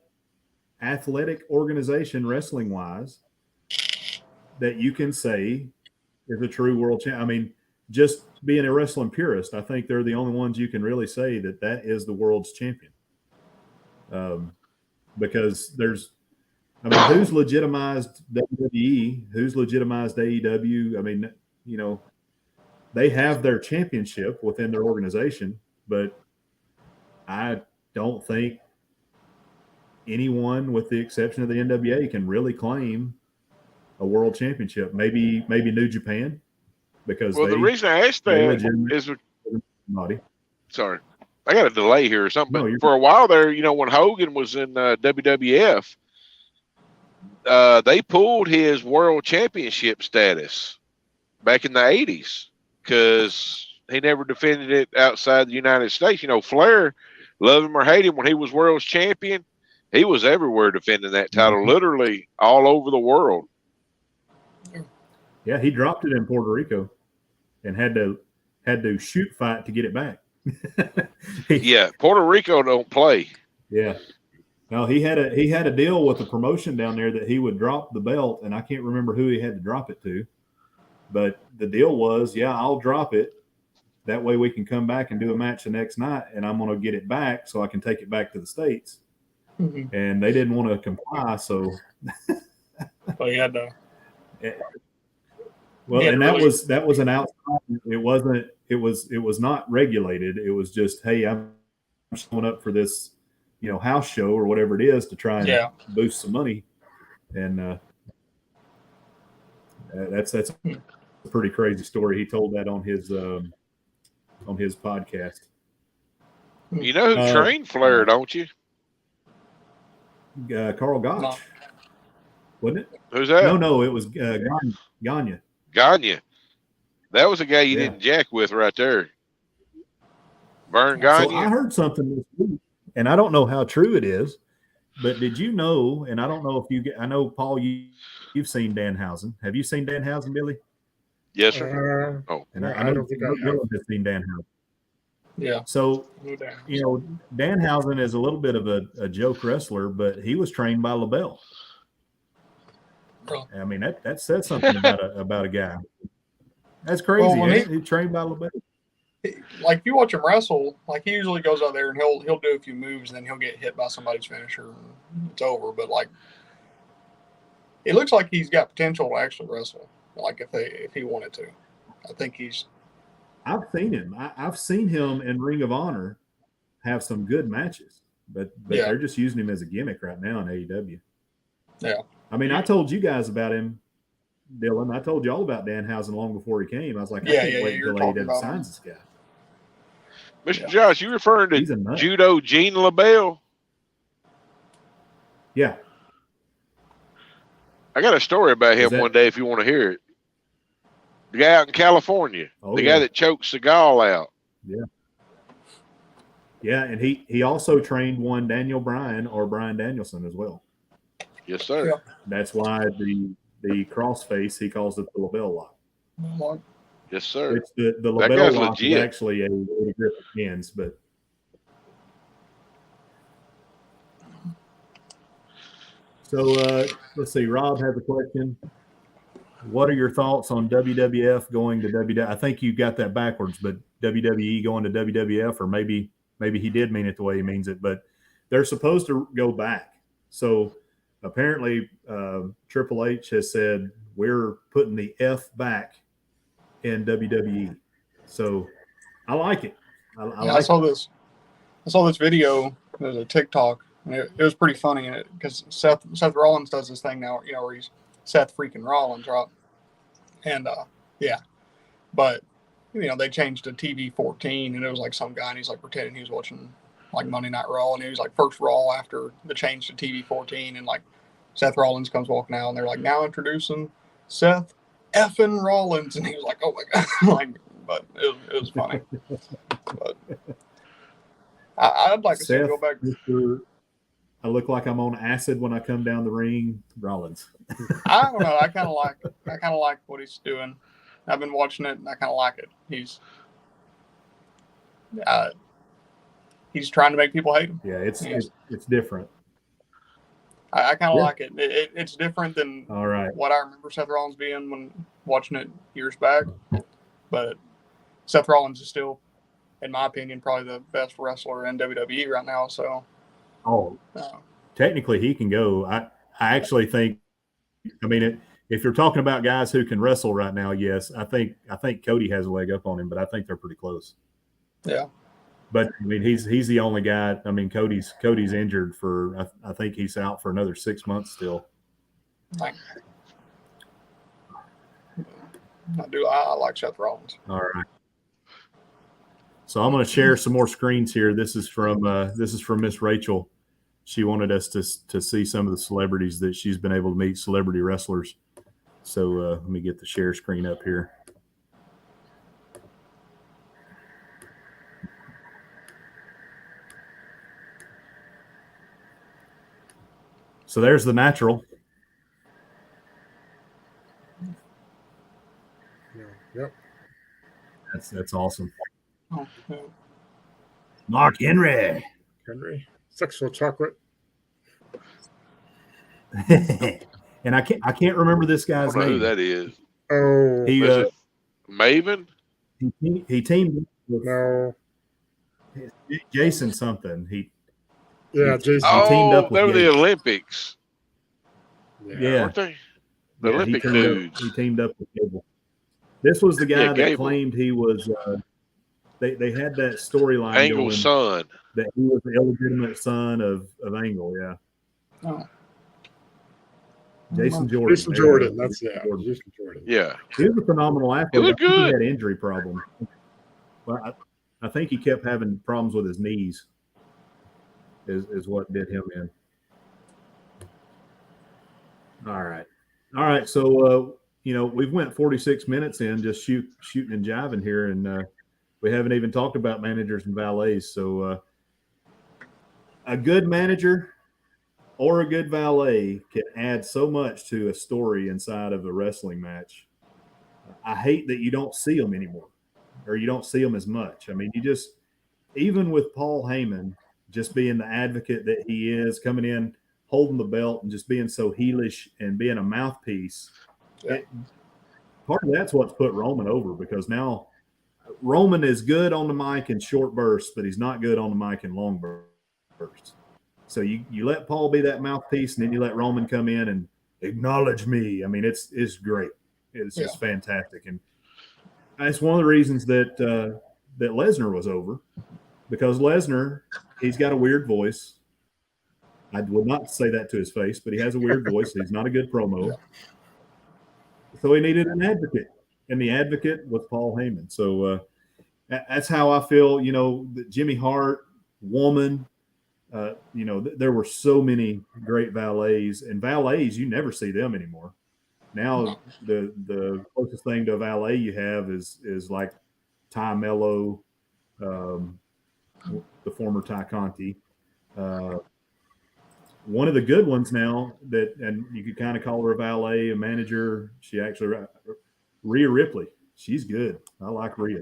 athletic organization, wrestling wise, that you can say is a true world champion. I mean, just being a wrestling purist, I think they're the only ones you can really say that is the world's champion. Because who's legitimized WWE? Who's legitimized AEW? I mean, they have their championship within their organization, but I don't think anyone, with the exception of the NWA, can really claim a world championship. Maybe New Japan, because the reason I asked that is sorry. I got a delay here or something. No, But you're- for a while there, when Hogan was in WWF, they pulled his world championship status back in the 80s because he never defended it outside the United States. Flair, love him or hate him, when he was world's champion, he was everywhere defending that title, literally all over the world. Yeah, he dropped it in Puerto Rico and had to shoot fight to get it back. Yeah, Puerto Rico don't play. Yeah. No, he had a deal with the promotion down there that he would drop the belt, and I can't remember who he had to drop it to. But the deal was, yeah, I'll drop it. That way we can come back and do a match the next night, and I'm going to get it back so I can take it back to the States. Mm-hmm. And they didn't want to comply, so. So you had to. Well, Yeah, and really. that was an outside. It wasn't. It was not regulated. It was just, hey, I'm showing up for this, house show or whatever it is to try and boost some money, and that's a pretty crazy story. He told that on his podcast. You know who trained Flair, don't you? Carl Gotch, No. wasn't it? Who's that? No, it was Gagne. Gagne. That was a guy you Yeah. didn't jack with right there. Vern Gagne. So I heard something this week, and I don't know how true it is, but did you know? And I don't know if I know, Paul, you've seen Danhausen. Have you seen Danhausen, Billy? Yes, sir. And I don't think I have. Dylan has seen Danhausen. Yeah. So, No doubt. Danhausen is a little bit of a joke wrestler, but he was trained by LaBelle. Really? I mean, that says something about a guy. That's crazy. Well, when He trained by LaBelle. Like if you watch him wrestle, like he usually goes out there and he'll do a few moves and then he'll get hit by somebody's finisher and it's over. But like, it looks like he's got potential to actually wrestle. Like if he wanted to, I think he's. I've seen him. I've seen him in Ring of Honor have some good matches, but Yeah. they're just using him as a gimmick right now in AEW. Yeah. I mean, I told you guys about him, Dylan. I told you all about Danhausen long before he came. I was like, I can't wait you're until talking AEW about signs this guy. Mr. Yeah. Josh, you referring He's a to nut. Judo Gene LaBelle? Yeah. I got a story about him Is that- one day if you want to hear it. The guy out in California, Oh, the yeah. guy that choked Seagal out. Yeah, and he also trained one Daniel Bryan or Bryan Danielson as well. Yes, sir. Yeah. That's why the crossface, he calls it the LaBelle lock. Like, Yes, sir. It's the That LaBelle guy's lock is legit. actually a grip of hands, but so let's see. Rob has a question. What are your thoughts on WWF going to WWE? I think you got that backwards, but WWE going to WWF, or maybe he did mean it the way he means it, but they're supposed to go back. So apparently Triple H has said we're putting the F back in WWE. So I like it. I saw this video. It was a TikTok. And it was pretty funny because Seth Rollins does this thing now, where he's Seth freaking Rollins, right? And but they changed to TV 14, and it was like some guy, and he's like pretending he was watching like Monday Night Raw, and he was like first Raw after the change to TV 14, and like Seth Rollins comes walking out, and they're like, now introducing Seth effing Rollins, and he was like, oh my god, but it was funny. But I'd like to see him go back. I look like I'm on acid when I come down the ring, Rollins. I don't know. I kind of like what he's doing. I've been watching it, and I kind of like it. He's trying to make people hate him. Yeah, it's different. I kind of Yeah. like it. It's different than All right. what I remember Seth Rollins being when watching it years back. But Seth Rollins is still, in my opinion, probably the best wrestler in WWE right now. So, Oh, technically he can go. I actually think. I mean, if you're talking about guys who can wrestle right now, yes, I think Cody has a leg up on him, but I think they're pretty close. yeah. But I mean, he's the only guy. I mean, Cody's injured for. I think he's out for another 6 months still. I like Seth Rollins. All right. So I'm going to share some more screens here. This is from Miss Rachel. She wanted us to see some of the celebrities that she's been able to meet, celebrity wrestlers. So let me get the share screen up here. So there's the natural. Yep. That's awesome. Oh, yeah. Mark Henry. Sexual chocolate. And I can't remember this I guy's don't know who name. that is. Oh, He Was it Maven? he teamed with no. Jason something. Yeah, Jason. He teamed up with they were the Gates. Olympics, Yeah. weren't they? The Yeah, Olympic he dudes. teamed up with Gable. This was the guy that Gable. claimed he was. They had that storyline Angle's going son. that he was the illegitimate son of Angle. Yeah, Oh. Jason Jordan. Jason There you Jordan. go. That's Jordan. Jason Jordan. Yeah. He was a phenomenal athlete. He looked I think good. He had injury problems. Well, I think he kept having problems with his knees. Is what did him in. All right. So we've went 46 minutes in just shooting and jiving here, and we haven't even talked about managers and valets. So a good manager or a good valet can add so much to a story inside of a wrestling match. I hate that you don't see them anymore, or you don't see them as much. I mean, even with Paul Heyman just being the advocate that he is, coming in, holding the belt, and just being so heelish and being a mouthpiece, part of that's what's put Roman over, because now Roman is good on the mic in short bursts, but he's not good on the mic in long bursts. So you let Paul be that mouthpiece, and then you let Roman come in and acknowledge me. I mean, it's great. It's just fantastic, and that's one of the reasons that that Lesnar was over, because Lesnar, he's got a weird voice. I would not say that to his face, but he has a weird voice. He's not a good promo. So he needed an advocate, and the advocate was Paul Heyman. So that's how I feel. That Jimmy Hart, Woman, there were so many great valets, and valets, you never see them anymore. Now the closest thing to a valet you have is like Ty Mello, the former Ty Conti. One of the good ones now and you could kind of call her a valet, a manager. She actually, Rhea Ripley. She's good. I like Rhea,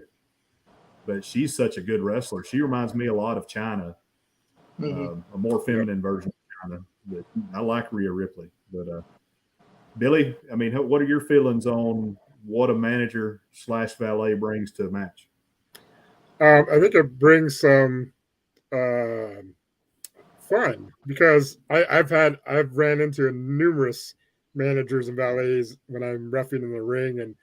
but she's such a good wrestler. She reminds me a lot of China, a more feminine version of China. But I like Rhea Ripley. But Billy, I mean, what are your feelings on what a manager / valet brings to a match? I think it brings some fun, because I've ran into numerous managers and valets when I'm roughing in the ring, and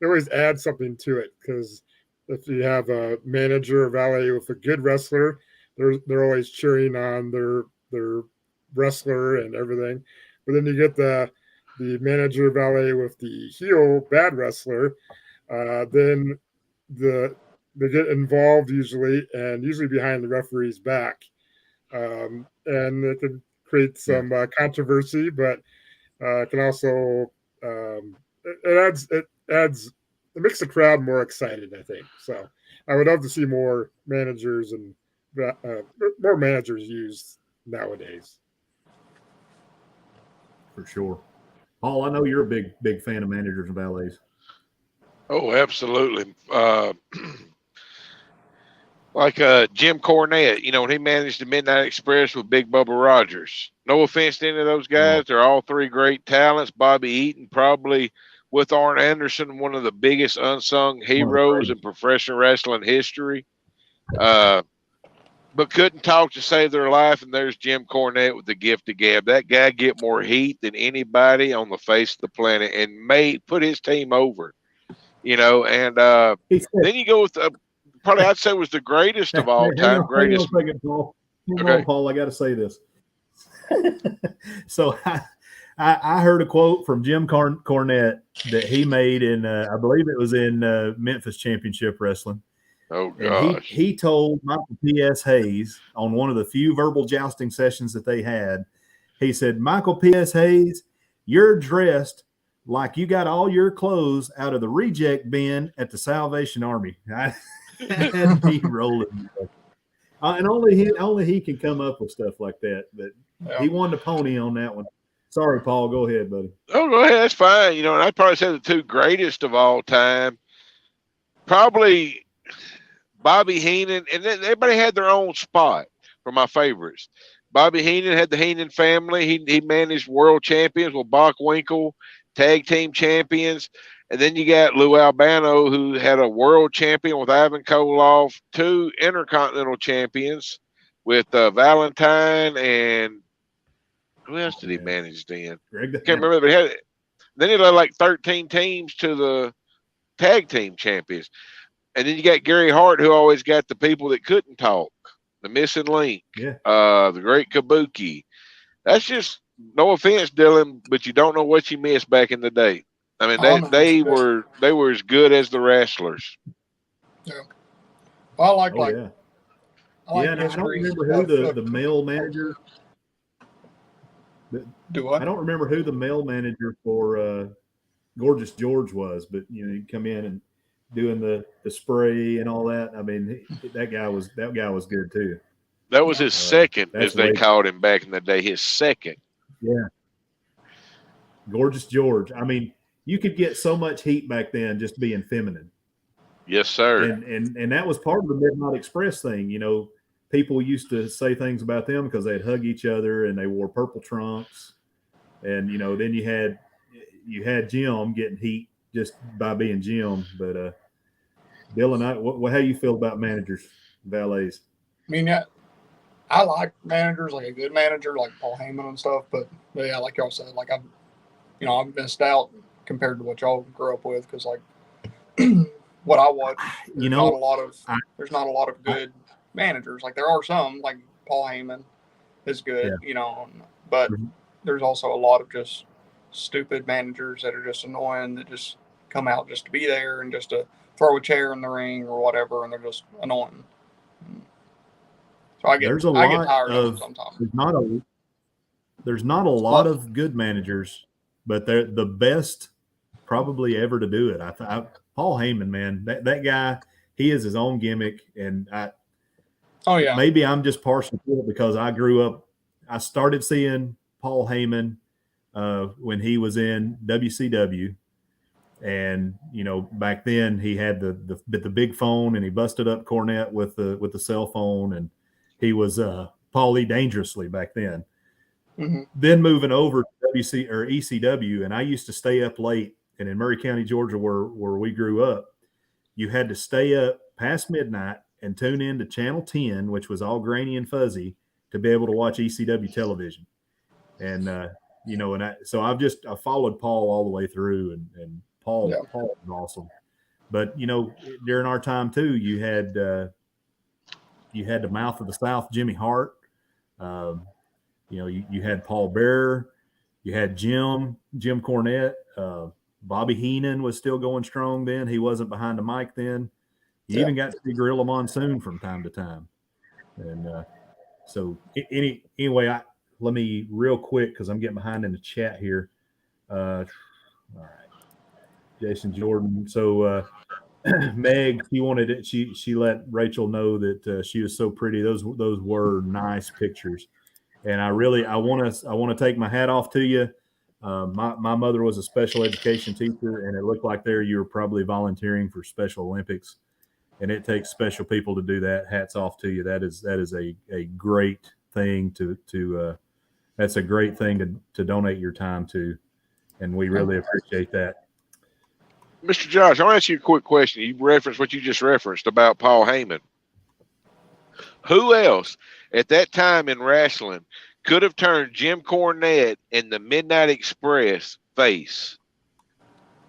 they always add something to it, because if you have a manager or valet with a good wrestler, they're always cheering on their wrestler and everything. But then you get the manager valet with the heel bad wrestler, then they get involved usually behind the referee's back, and it can create some controversy, but it can also it makes the crowd more excited, I think. So I would love to see more managers and more managers used nowadays. For sure. Paul, I know you're a big fan of managers and valets. Oh, absolutely. Like Jim Cornette, when he managed the Midnight Express with Big Bubba Rogers. No offense to any of those guys. They're all three great talents. Bobby Eaton, probably with Arn Anderson, one of the biggest unsung heroes in professional wrestling history. But couldn't talk to save their life. And there's Jim Cornette with the gift of gab. That guy get more heat than anybody on the face of the planet, and put his team over, and then you go with probably I'd say was the greatest of all time. Greatest. Hang on, Paul. I got to say this. So I heard a quote from Jim Cornette that he made in, I believe it was in Memphis Championship Wrestling. Oh And gosh. he told Michael P.S. Hayes on one of the few verbal jousting sessions that they had, he said, Michael P.S. Hayes, you're dressed like you got all your clothes out of the reject bin at the Salvation Army. I had me rolling. And only he can come up with stuff like that. But he won the pony on that one. Sorry, Paul. Go ahead, buddy. Oh, go ahead. That's fine. You know, and I'd probably say the two greatest of all time, probably Bobby Heenan, and then everybody had their own spot for my favorites. Bobby Heenan had the Heenan family. He managed world champions with Bockwinkel, tag team champions. And then you got Lou Albano, who had a world champion with Ivan Koloff, 2 intercontinental champions with Valentine, and who else did he manage then? Greg, Can't remember. But then he led like 13 teams to the tag team champions. And then you got Gary Hart, who always got the people that couldn't talk, the missing link, the great Kabuki. That's just, no offense, Dylan, but you don't know what you missed back in the day. I mean, they were as good as the wrestlers. Yeah. Well, I like and I don't remember who the male manager. Do what? I don't remember who the male manager for Gorgeous George was, but you know, he'd come in and doing the spray and all that. I mean, that guy was good too. That was his second, as they called him back in the day. His second. Yeah. Gorgeous George. I mean, you could get so much heat back then just being feminine. Yes, sir. And that was part of the Midnight Express thing. You know, people used to say things about them because they'd hug each other and they wore purple trunks. And, you know, then you had Jim getting heat just by being Jim. But Dylan, how you feel about managers, valets? I mean, I like managers, like a good manager, like Paul Heyman and stuff. But yeah, like y'all said, like I've missed out compared to what y'all grew up with, because like what I watch, there's not a lot of good managers. Like there are some, like Paul Heyman is good, you know, but there's also a lot of just stupid managers that are just annoying, that just come out just to be there and just to throw a chair in the ring or whatever, and they're just annoying. So I get tired of them sometimes. There's not a lot of good managers, but they're the best probably ever to do it. Paul Heyman, man, that guy, he is his own gimmick, and maybe I'm just partial to it because I started seeing Paul Heyman when he was in WCW, and you know, back then he had the big phone, and he busted up Cornette with the cell phone, and he was Paulie Dangerously back then. Mm-hmm. Then moving over to ECW, and I used to stay up late. And in Murray County, Georgia, where we grew up, you had to stay up past midnight and tune in to Channel 10, which was all grainy and fuzzy, to be able to watch ECW television. And you know, so I followed Paul all the way through, and Paul was awesome. But you know, during our time too, you had the Mouth of the South, Jimmy Hart. You know, you had Paul Bearer, you had Jim Cornette. Bobby Heenan was still going strong then. He wasn't behind the mic then. You even got to see Gorilla Monsoon from time to time. And so anyway, let me real quick, because I'm getting behind in the chat here. All right. Jason Jordan. So Meg, she let Rachel know that she was so pretty. Those were nice pictures. And I want to take my hat off to you. My mother was a special education teacher, and it looked like you were probably volunteering for Special Olympics, and it takes special people to do that. Hats off to you. That is a great thing that's a great thing to donate your time to, and we really appreciate that. Mr. Josh, I want to ask you a quick question. You referenced what you just referenced about Paul Heyman. Who else at that time in wrestling could have turned Jim Cornette and the Midnight Express face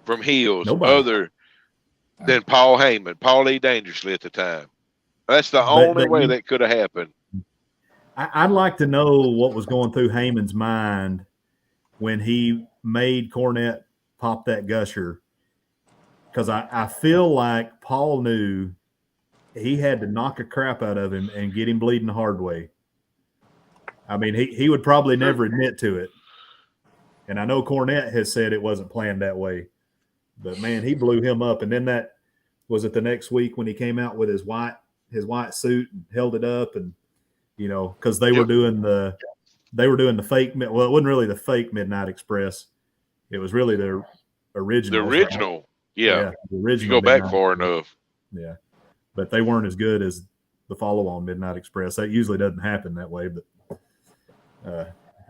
from heels other than Paul Heyman, Paulie Dangerously at the time? That's the only way that could have happened. I'd like to know what was going through Heyman's mind when he made Cornette pop that gusher, because I feel like Paul knew he had to knock a crap out of him and get him bleeding the hard way. I mean, he would probably never admit to it. And I know Cornette has said it wasn't planned that way. But, man, he blew him up. And then that was it the next week when he came out with his white suit and held it up and, you know, because they were doing the fake. Well, it wasn't really the fake Midnight Express. It was really the original. The original. Yeah. The original. You go back far enough. Yeah. But they weren't as good as the follow-on Midnight Express. That usually doesn't happen that way. But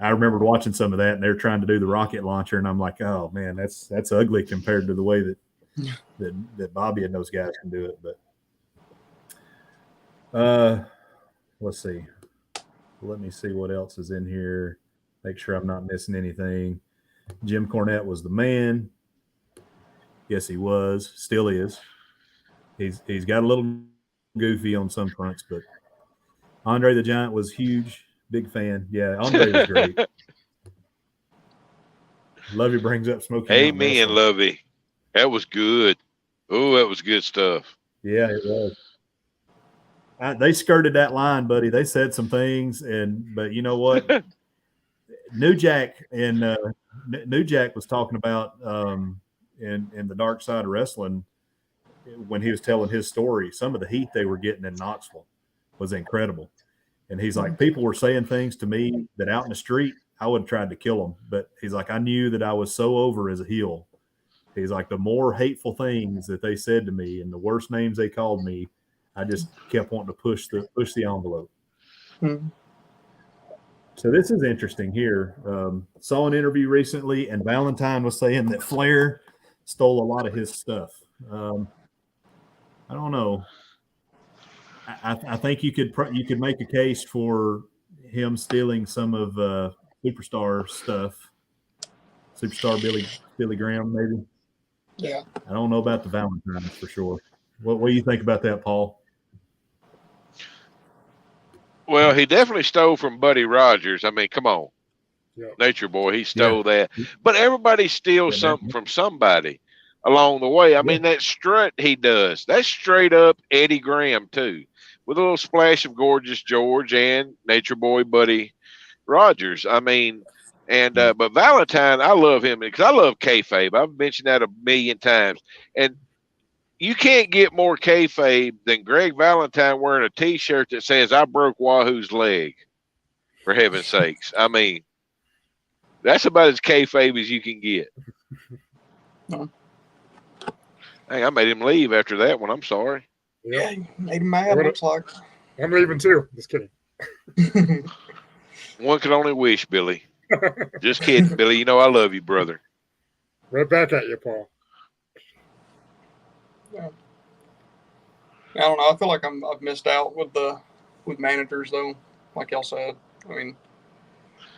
I remember watching some of that, and they're trying to do the rocket launcher, and I'm like, oh man, that's ugly compared to the way that Bobby and those guys can do it. But let's see. Let me see what else is in here. Make sure I'm not missing anything. Jim Cornette was the man. Yes, he was. Still is. He's got a little goofy on some fronts, but Andre the Giant was huge. Big fan. Yeah, Andre was great. Lovey brings up Smoky. Amen, Lovey. That was good. Oh, that was good stuff. Yeah, it was. They skirted that line, buddy. They said some things, but you know what? New Jack was talking about in the Dark Side of Wrestling when he was telling his story. Some of the heat they were getting in Knoxville was incredible. And he's like, people were saying things to me that out in the street, I would have tried to kill them. But he's like, I knew that I was so over as a heel. He's like, the more hateful things that they said to me and the worst names they called me, I just kept wanting to push the envelope. Mm-hmm. So this is interesting here. Saw an interview recently, and Valentine was saying that Flair stole a lot of his stuff. I don't know. I think you could make a case for him stealing some of Superstar stuff. Superstar Billy Graham, maybe. Yeah. I don't know about the Valentines for sure. What do you think about that, Paul? Well, he definitely stole from Buddy Rogers. I mean, come on. Yeah. Nature Boy, he stole that. But everybody steals something from somebody along the way. I mean, that strut he does, that's straight up Eddie Graham, too, with a little splash of Gorgeous George and Nature Boy Buddy Rogers. I mean, and but Valentine, I love him because I love kayfabe. I've mentioned that a million times. And you can't get more kayfabe than Greg Valentine wearing a T-shirt that says, I broke Wahoo's leg, for heaven's sakes. I mean, that's about as kayfabe as you can get. Hey, I made him leave after that one. I'm sorry. Yeah, made him mad, looks like. I'm leaving too. Just kidding. One can only wish, Billy. Just kidding, Billy. You know I love you, brother. Right back at you, Paul. Yeah. I don't know. I feel like I've missed out with managers though, like y'all said. I mean,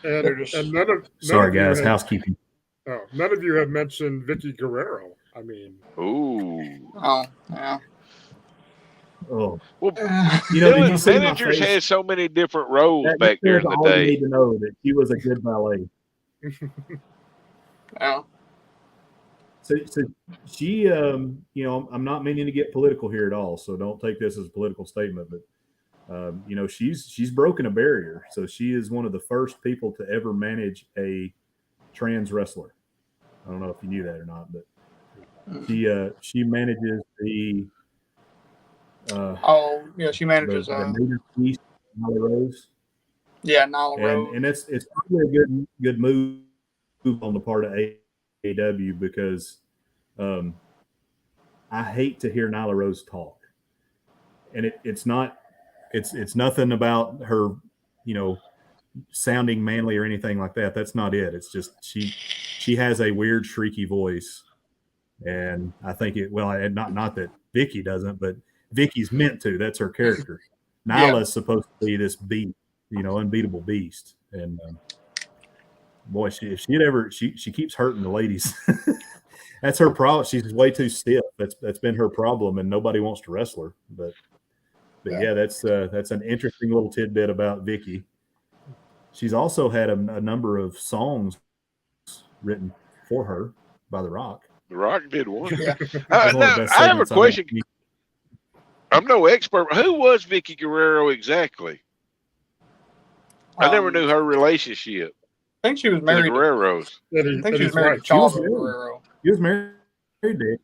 they're just. And none guys, housekeeping. None of you have mentioned Vicky Guerrero. I mean. Ooh. Oh yeah. Oh. Well, managers had so many different roles back there in the day. You need to know that she was a good ballet. Yeah. So she, you know, I'm not meaning to get political here at all, so don't take this as a political statement, but, you know, she's broken a barrier. So she is one of the first people to ever manage a trans wrestler. I don't know if you knew that or not, but she manages the. She manages the Native East, Nyla Rose. Yeah, Nyla Rose. And it's probably a good move on the part of AEW because I hate to hear Nyla Rose talk, and it's nothing about her, you know, sounding manly or anything like that. That's not it. It's just she has a weird shrieky voice, and I think not that Vicky doesn't, but Vicky's meant to. That's her character. Nyla's supposed to be this beast, you know, unbeatable beast, and boy, she keeps hurting the ladies. That's her problem. She's way too stiff. That's been her problem, and nobody wants to wrestle her. But yeah, that's an interesting little tidbit about Vicky. She's also had a number of songs written for her by The Rock. The Rock did one. Yeah. I have a question. I'm no expert. Who was Vicky Guerrero exactly? I never knew her relationship. I think she was To the married. Guerreros. I think she was married to She was Chavo married. Guerrero. She was married to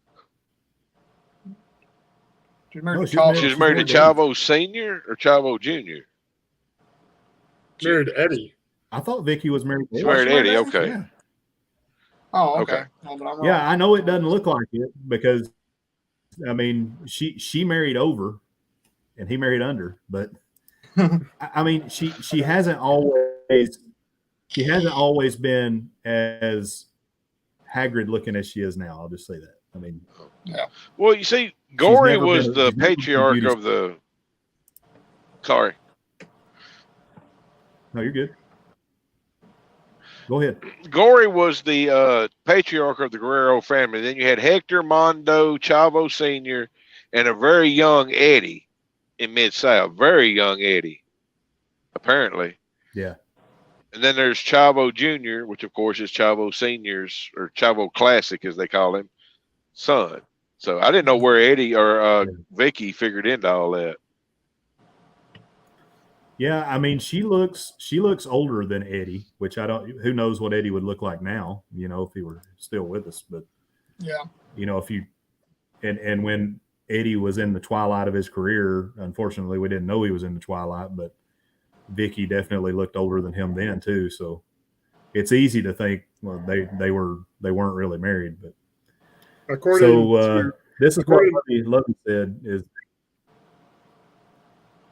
She was married No, to she was Chavo. She was She's married to married to Chavo Senior or Chavo Junior. Married to Eddie. I thought Vicky was married to She Eddie. married Eddie. Okay. Yeah. Oh, Okay. okay. Well, then I'm wrong. Yeah, I know it doesn't look like it because, I mean, she married over, and he married under. But I mean, she hasn't always been as Hagrid looking as she is now. I'll just say that. I mean, Yeah. Well, you see, Gory never was been a- the she's never been a patriarch beauty- of the. Sorry. No, you're good. Go ahead. Gory was the patriarch of the Guerrero family. Then you had Hector, Mondo, Chavo Sr., and a very young Eddie in Mid-South. Very young Eddie, apparently. Yeah. And then there's Chavo Jr., which, of course, is Chavo Sr.'s, or Chavo Classic, as they call him, son. So I didn't know where Eddie or Vicky figured into all that. Yeah, I mean, she looks older than Eddie, which I don't. Who knows what Eddie would look like now? You know, if he were still with us. But Yeah. you know, if you and when Eddie was in the twilight of his career, unfortunately, we didn't know he was in the twilight. But Vicky definitely looked older than him then too. So it's easy to think, well, they weren't really married. But this is what Lovey said is.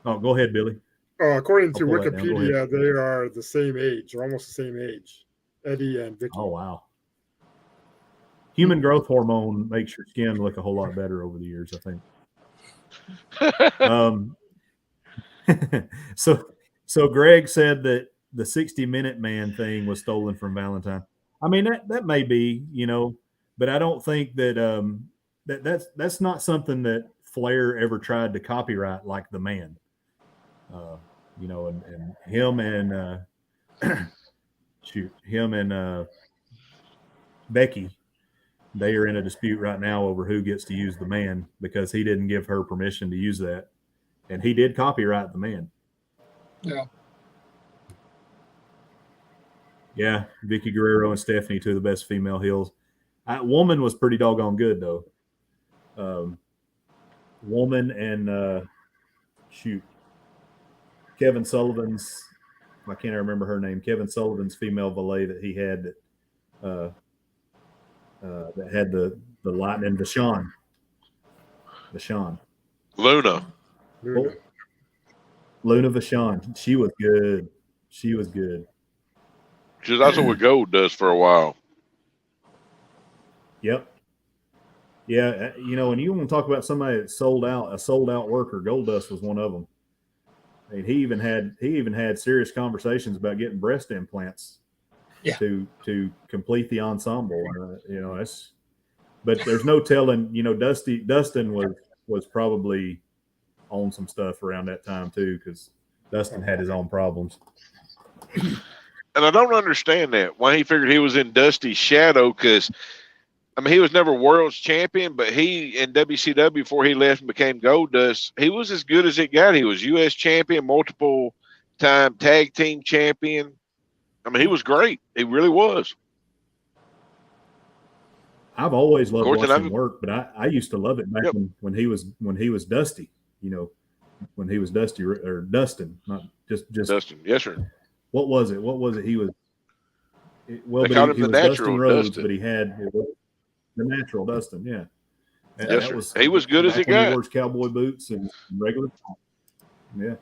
Oh, go ahead, Billy. According to I'll pull that down. Go Wikipedia, they are the same age, or almost the same age. Eddie and Vicky. Oh, wow. Human growth hormone makes your skin look a whole lot better over the years, I think. So Greg said that the 60-minute man thing was stolen from Valentine. I mean, that may be, you know, but I don't think that that's not something that Flair ever tried to copyright like the man. You know, and him and Becky, they are in a dispute right now over who gets to use the man because he didn't give her permission to use that, and he did copyright the man. Yeah. Yeah, Vicky Guerrero and Stephanie, two of the best female heels. Woman was pretty doggone good though. Woman and Kevin Sullivan's, I can't remember her name. Kevin Sullivan's female valet that he had that had the lightning, Deshawn. Luna. Luna Vachon. She was good. She's also what Gold does for a while. Yep. Yeah, you know, and you want to talk about somebody that sold out worker. Goldust was one of them. I mean, he even had serious conversations about getting breast implants to complete the ensemble. You know, but there's no telling. You know, Dustin was probably on some stuff around that time too, because Dustin had his own problems. And I don't understand that, why he figured he was in Dusty's shadow, because I mean, he was never world's champion, but he in WCW before he left and became Goldust, he was as good as it got. He was U.S. champion, multiple time tag team champion. I mean, he was great. He really was. I've always loved watching him work, but I used to love it back when he was Dusty. You know, when he was Dusty or Dustin, not just Dustin. Yes, sir. What was it? He was. He was Natural Dustin Rhodes, Dustin. but he had the natural Dustin. Yeah. And yes, sir. He was good as he got. He wears cowboy boots and regular. Yeah.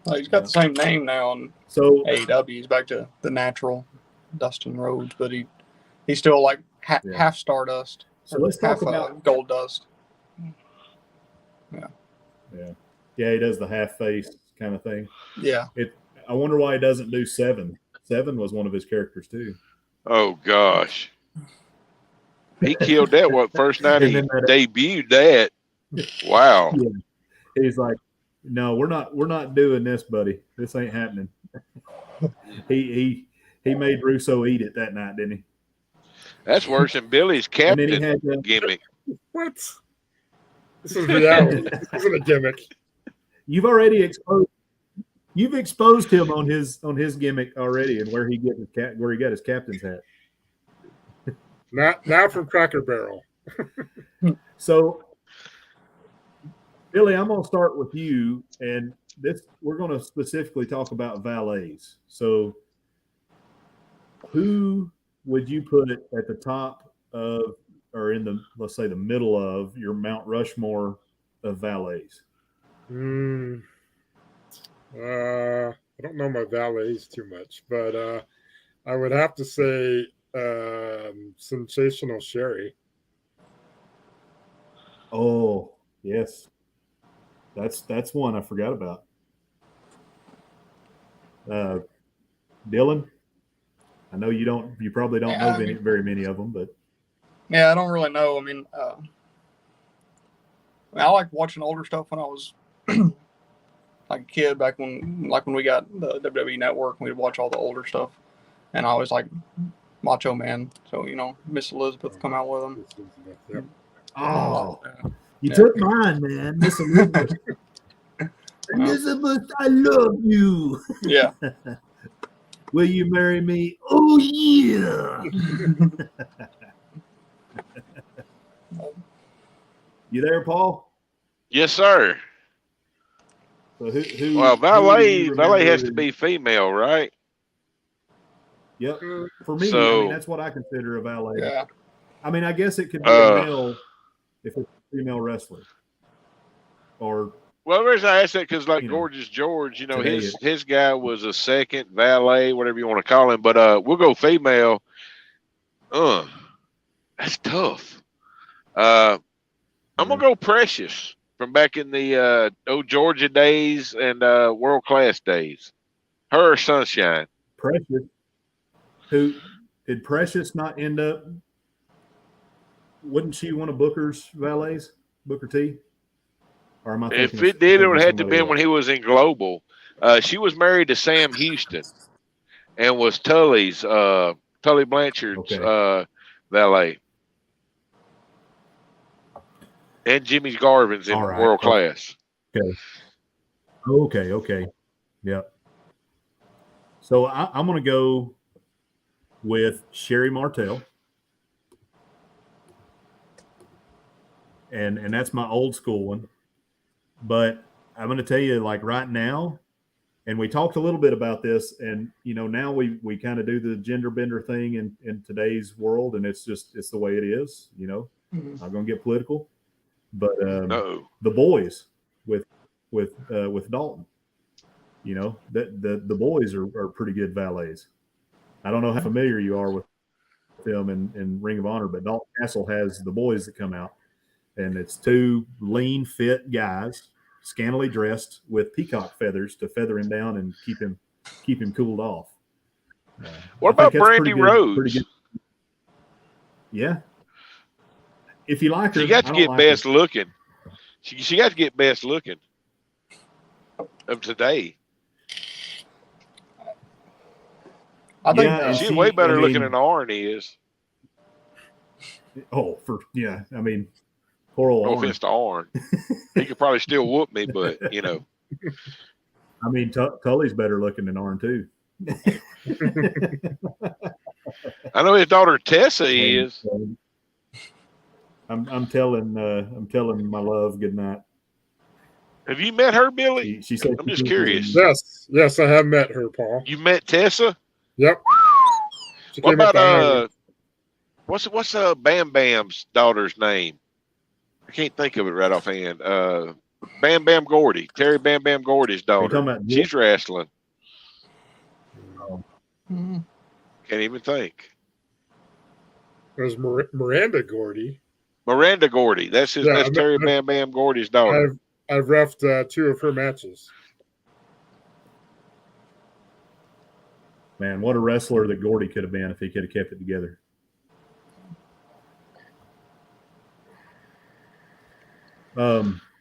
Well, he's got the same name now on AEW. He's back to the natural Dustin Rhodes, but he's still like half Stardust. So let's talk about Goldust. Yeah. He does the half face kind of thing. Yeah. I wonder why he doesn't do Seven. Seven was one of his characters too. Oh gosh. He killed that first night he debuted that. Wow. Yeah. He's like, no, we're not doing this, buddy. This ain't happening. He made Russo eat it that night, didn't he? That's worse than Billy's captain gimmick. What? This is reality. This isn't a gimmick. You've already exposed him on his gimmick already, and where he got his captain's hat. Not from Cracker Barrel. So, Billy, I'm going to start with you, and we're going to specifically talk about valets. So, who would you put at the top of, or in the, let's say, the middle of your Mount Rushmore of valets? I don't know my valets too much, but I would have to say Sensational Sherry. Oh, yes. That's one I forgot about. Dylan, I know you probably don't know very many of them, but yeah, I don't really know. I mean, I like watching older stuff when I was like a kid, back when we got the WWE Network, we'd watch all the older stuff, and I always like Macho Man. So Miss Elizabeth come out with him. Yep. Oh, you took mine, man, Miss Elizabeth. Elizabeth, I love you. Yeah. Will you marry me? Oh yeah. You there, Paul? Yes, sir. So who? Well, valet has to who- be female, right? Yep. For me, I So- mean, that's what I consider a valet. Yeah. I mean, I guess it could be a male if it's a female wrestler. Or Well, the reason I asked that because, like, You know, Gorgeous George, today his guy was a second valet, whatever you want to call him. But we'll go female. That's tough. I'm gonna go Precious from back in the old Georgia days and World Class days. Her Sunshine. Precious. Who did Precious not end up? Wouldn't she one of Booker's valets? Booker T? Or am I If thinking it did, it of would have to somebody been when else? he was in Global. She was married to Sam Houston and was Tully Blanchard's valet. And Jimmy Garvin's in All right. World Class. Okay. Yep. So I'm going to go with Sherry Martel. And that's my old school one. But I'm going to tell you, like right now, and we talked a little bit about this, and now we kind of do the gender bender thing in today's world, and it's the way it is. Mm-hmm. Not going to get political, but No. the boys with Dalton, the boys are pretty good valets. I don't know how familiar you are with them in Ring of Honor, but Dalton Castle has the boys that come out, and it's two lean, fit guys, scantily dressed with peacock feathers to feather him down and keep him cooled off. What about Brandy Rhodes? Pretty good. Yeah. If you like her, She got to get best her. looking. She got to get best looking of today. I think and She's way better looking than Arn is. Oh, I mean, poor old No Arn. offense to Arn. He could probably still whoop me, but I mean, Tully's better looking than Arn too. I know his daughter Tessa is. I'm telling my love good night. Have you met her, Billy? She said I'm just curious. Yes, I have met her, Paul. You met Tessa? Yep. What about what's Bam Bam's daughter's name? I can't think of it right offhand. Bam Bam Gordy, Terry Bam Bam Gordy's daughter. She's wrestling. Mm-hmm. Can't even think. There's Miranda Gordy. Miranda Gordy. That's Terry Bam Bam Gordy's daughter. I've reffed 2 of her matches. Man, what a wrestler that Gordy could have been if he could have kept it together.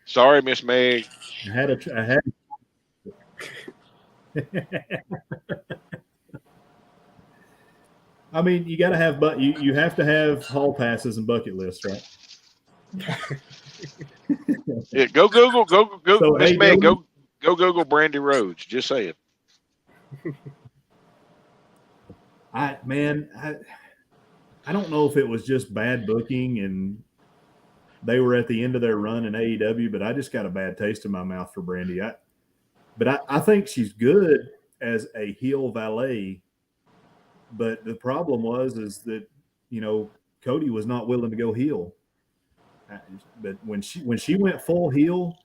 Sorry, Miss Meg. I had. I mean, you got to have, but you have to have hall passes and bucket lists, right? Yeah, go Google, So, this hey, man, Dylan, go Google Brandy Rhodes. Just saying. I don't know if it was just bad booking and they were at the end of their run in AEW, but I just got a bad taste in my mouth for Brandy. I think she's good as a heel valet, but the problem is that Cody was not willing to go heel. But when she went full heel,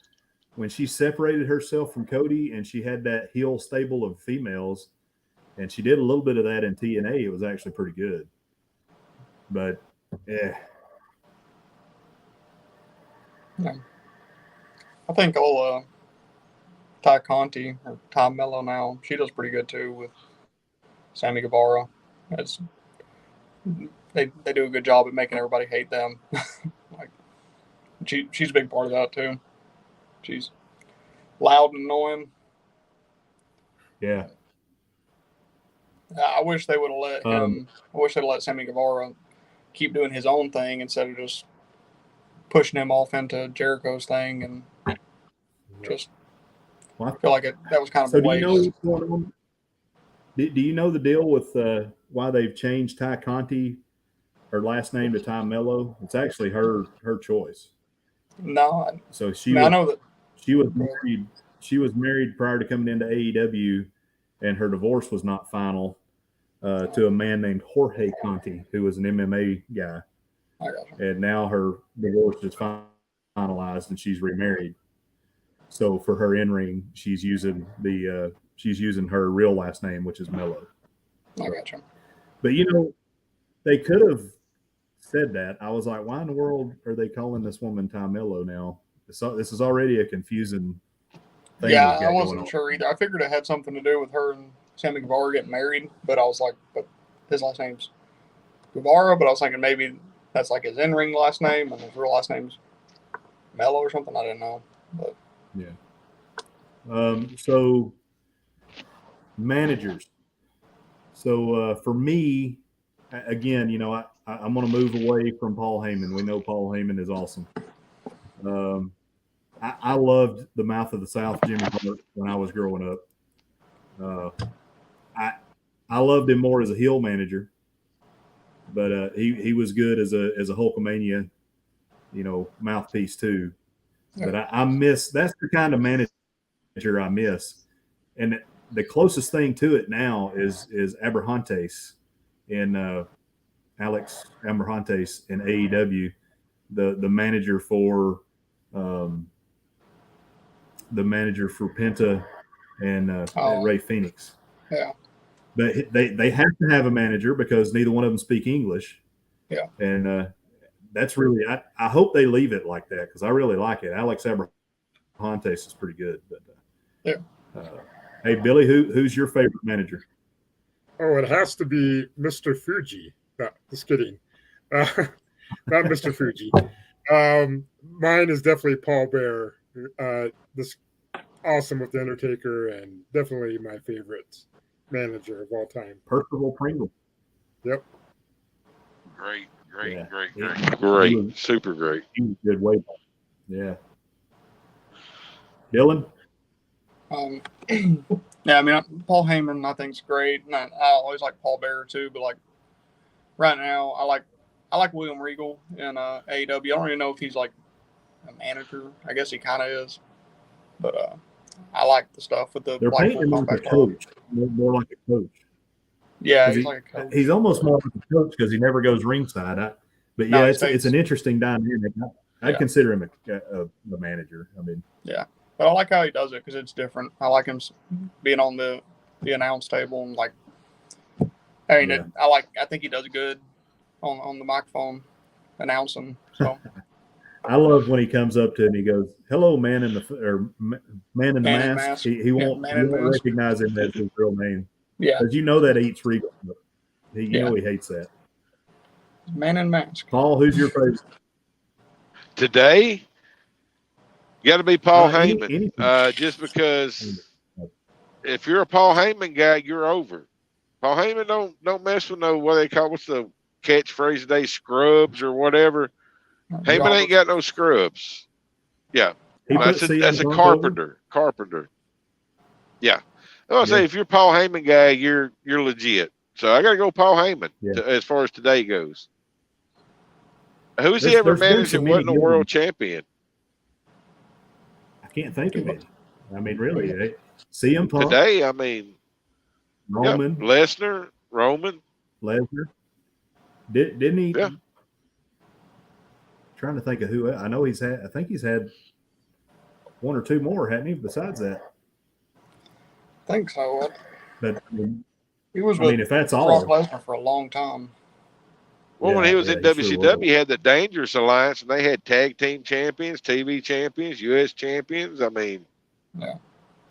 when she separated herself from Cody and she had that heel stable of females, and she did a little bit of that in TNA, it was actually pretty good. But yeah. I think old Ty Conti or Tom Mello now, she does pretty good too with Sammy Guevara. They do a good job at making everybody hate them. Like she's a big part of that too. She's loud and annoying. Yeah. I wish they would have let him. I wish they'd let Sammy Guevara keep doing his own thing instead of just pushing him off into Jericho's thing, and just I feel like that was kind of so a waste. Do you know what's going on? Do you know the deal with why they've changed Ty Conti, her last name, to Ty Mello? It's actually her choice. No. So I know that she was married. She was married prior to coming into AEW, and her divorce was not final to a man named Jorge Conti, who was an MMA guy. I got you. And now her divorce is finalized, and she's remarried. So for her in ring, she's using her real last name, which is Mello. I got you. But they could have said that. I was like, why in the world are they calling this woman Ty Mello now? This is already a confusing thing. Yeah, I wasn't sure either. I figured it had something to do with her and Sammy Guevara getting married, but I was like, but his last name's Guevara, but I was thinking maybe that's like his in-ring last name and his real last name's Mello or something. I didn't know. But yeah. So managers. So for me, again, I'm going to move away from Paul Heyman. We know Paul Heyman is awesome. I loved the Mouth of the South, Jimmy Hart, when I was growing up. I loved him more as a heel manager, but he was good as a Hulkamania, mouthpiece too. But I miss, that's the kind of manager I miss. And the closest thing to it now is Abrahantes in Alex Abrahantes in AEW, the manager for Penta and Ray Phoenix. Yeah. But they have to have a manager because neither one of them speak English. Yeah. And that's really, I hope they leave it like that because I really like it. Alex Abrahantes is pretty good. But hey, Billy, who's your favorite manager? Oh, it has to be Mr. Fuji. No, just kidding. Not Mr. Fuji. Mine is definitely Paul Bearer. This awesome with the Undertaker, and definitely my favorite manager of all time. Percival Pringle. Yep. Great. Was, super great. He was good way back. Yeah. Dylan? Yeah, I mean, Paul Heyman I think's great, and I always like Paul Bearer too. But like right now, I like William Regal in AEW. I don't even know if he's like a manager. I guess he kind of is, but I like the stuff with the. They're painting him like a coach, more like a coach. Yeah, he's like a coach. He's almost more like a coach because he never goes ringside. But yeah, it's an interesting dynamic. I'd consider him a manager. I mean, yeah. But I like how he does it because it's different. I like him being on the announce table and like. I mean, I think he does good on the microphone announcing. So. I love when he comes up to him. He goes, "Hello, man in the mask." He won't recognize him as his real name. Yeah, because that eats Regal. He hates that. Man in mask. Paul, who's your favorite today? You got to be Paul Heyman, just because if you're a Paul Heyman guy, you're over. Paul Heyman don't mess with what's the catchphrase today, scrubs or whatever. Heyman ain't got no scrubs. Yeah. He put That's CM a Punk Carpenter. Carpenter. Yeah. I say if you're Paul Heyman guy, you're legit. So I got to go Paul Heyman as far as today goes. Who's he ever managed that wasn't a world champion? I can't think of any. I mean, really, CM Punk today. I mean, Roman, Lesnar, Roman, Lesnar. Didn't he? Yeah. Trying to think of who. I know he's had. I think he's had one or two more, hadn't he? Besides that, I think so. But he was. I mean, if that's all, Brock Lesnar for a long time. Well, when he was in WCW, he had the Dangerous Alliance, and they had tag team champions, TV champions, U.S. champions. I mean,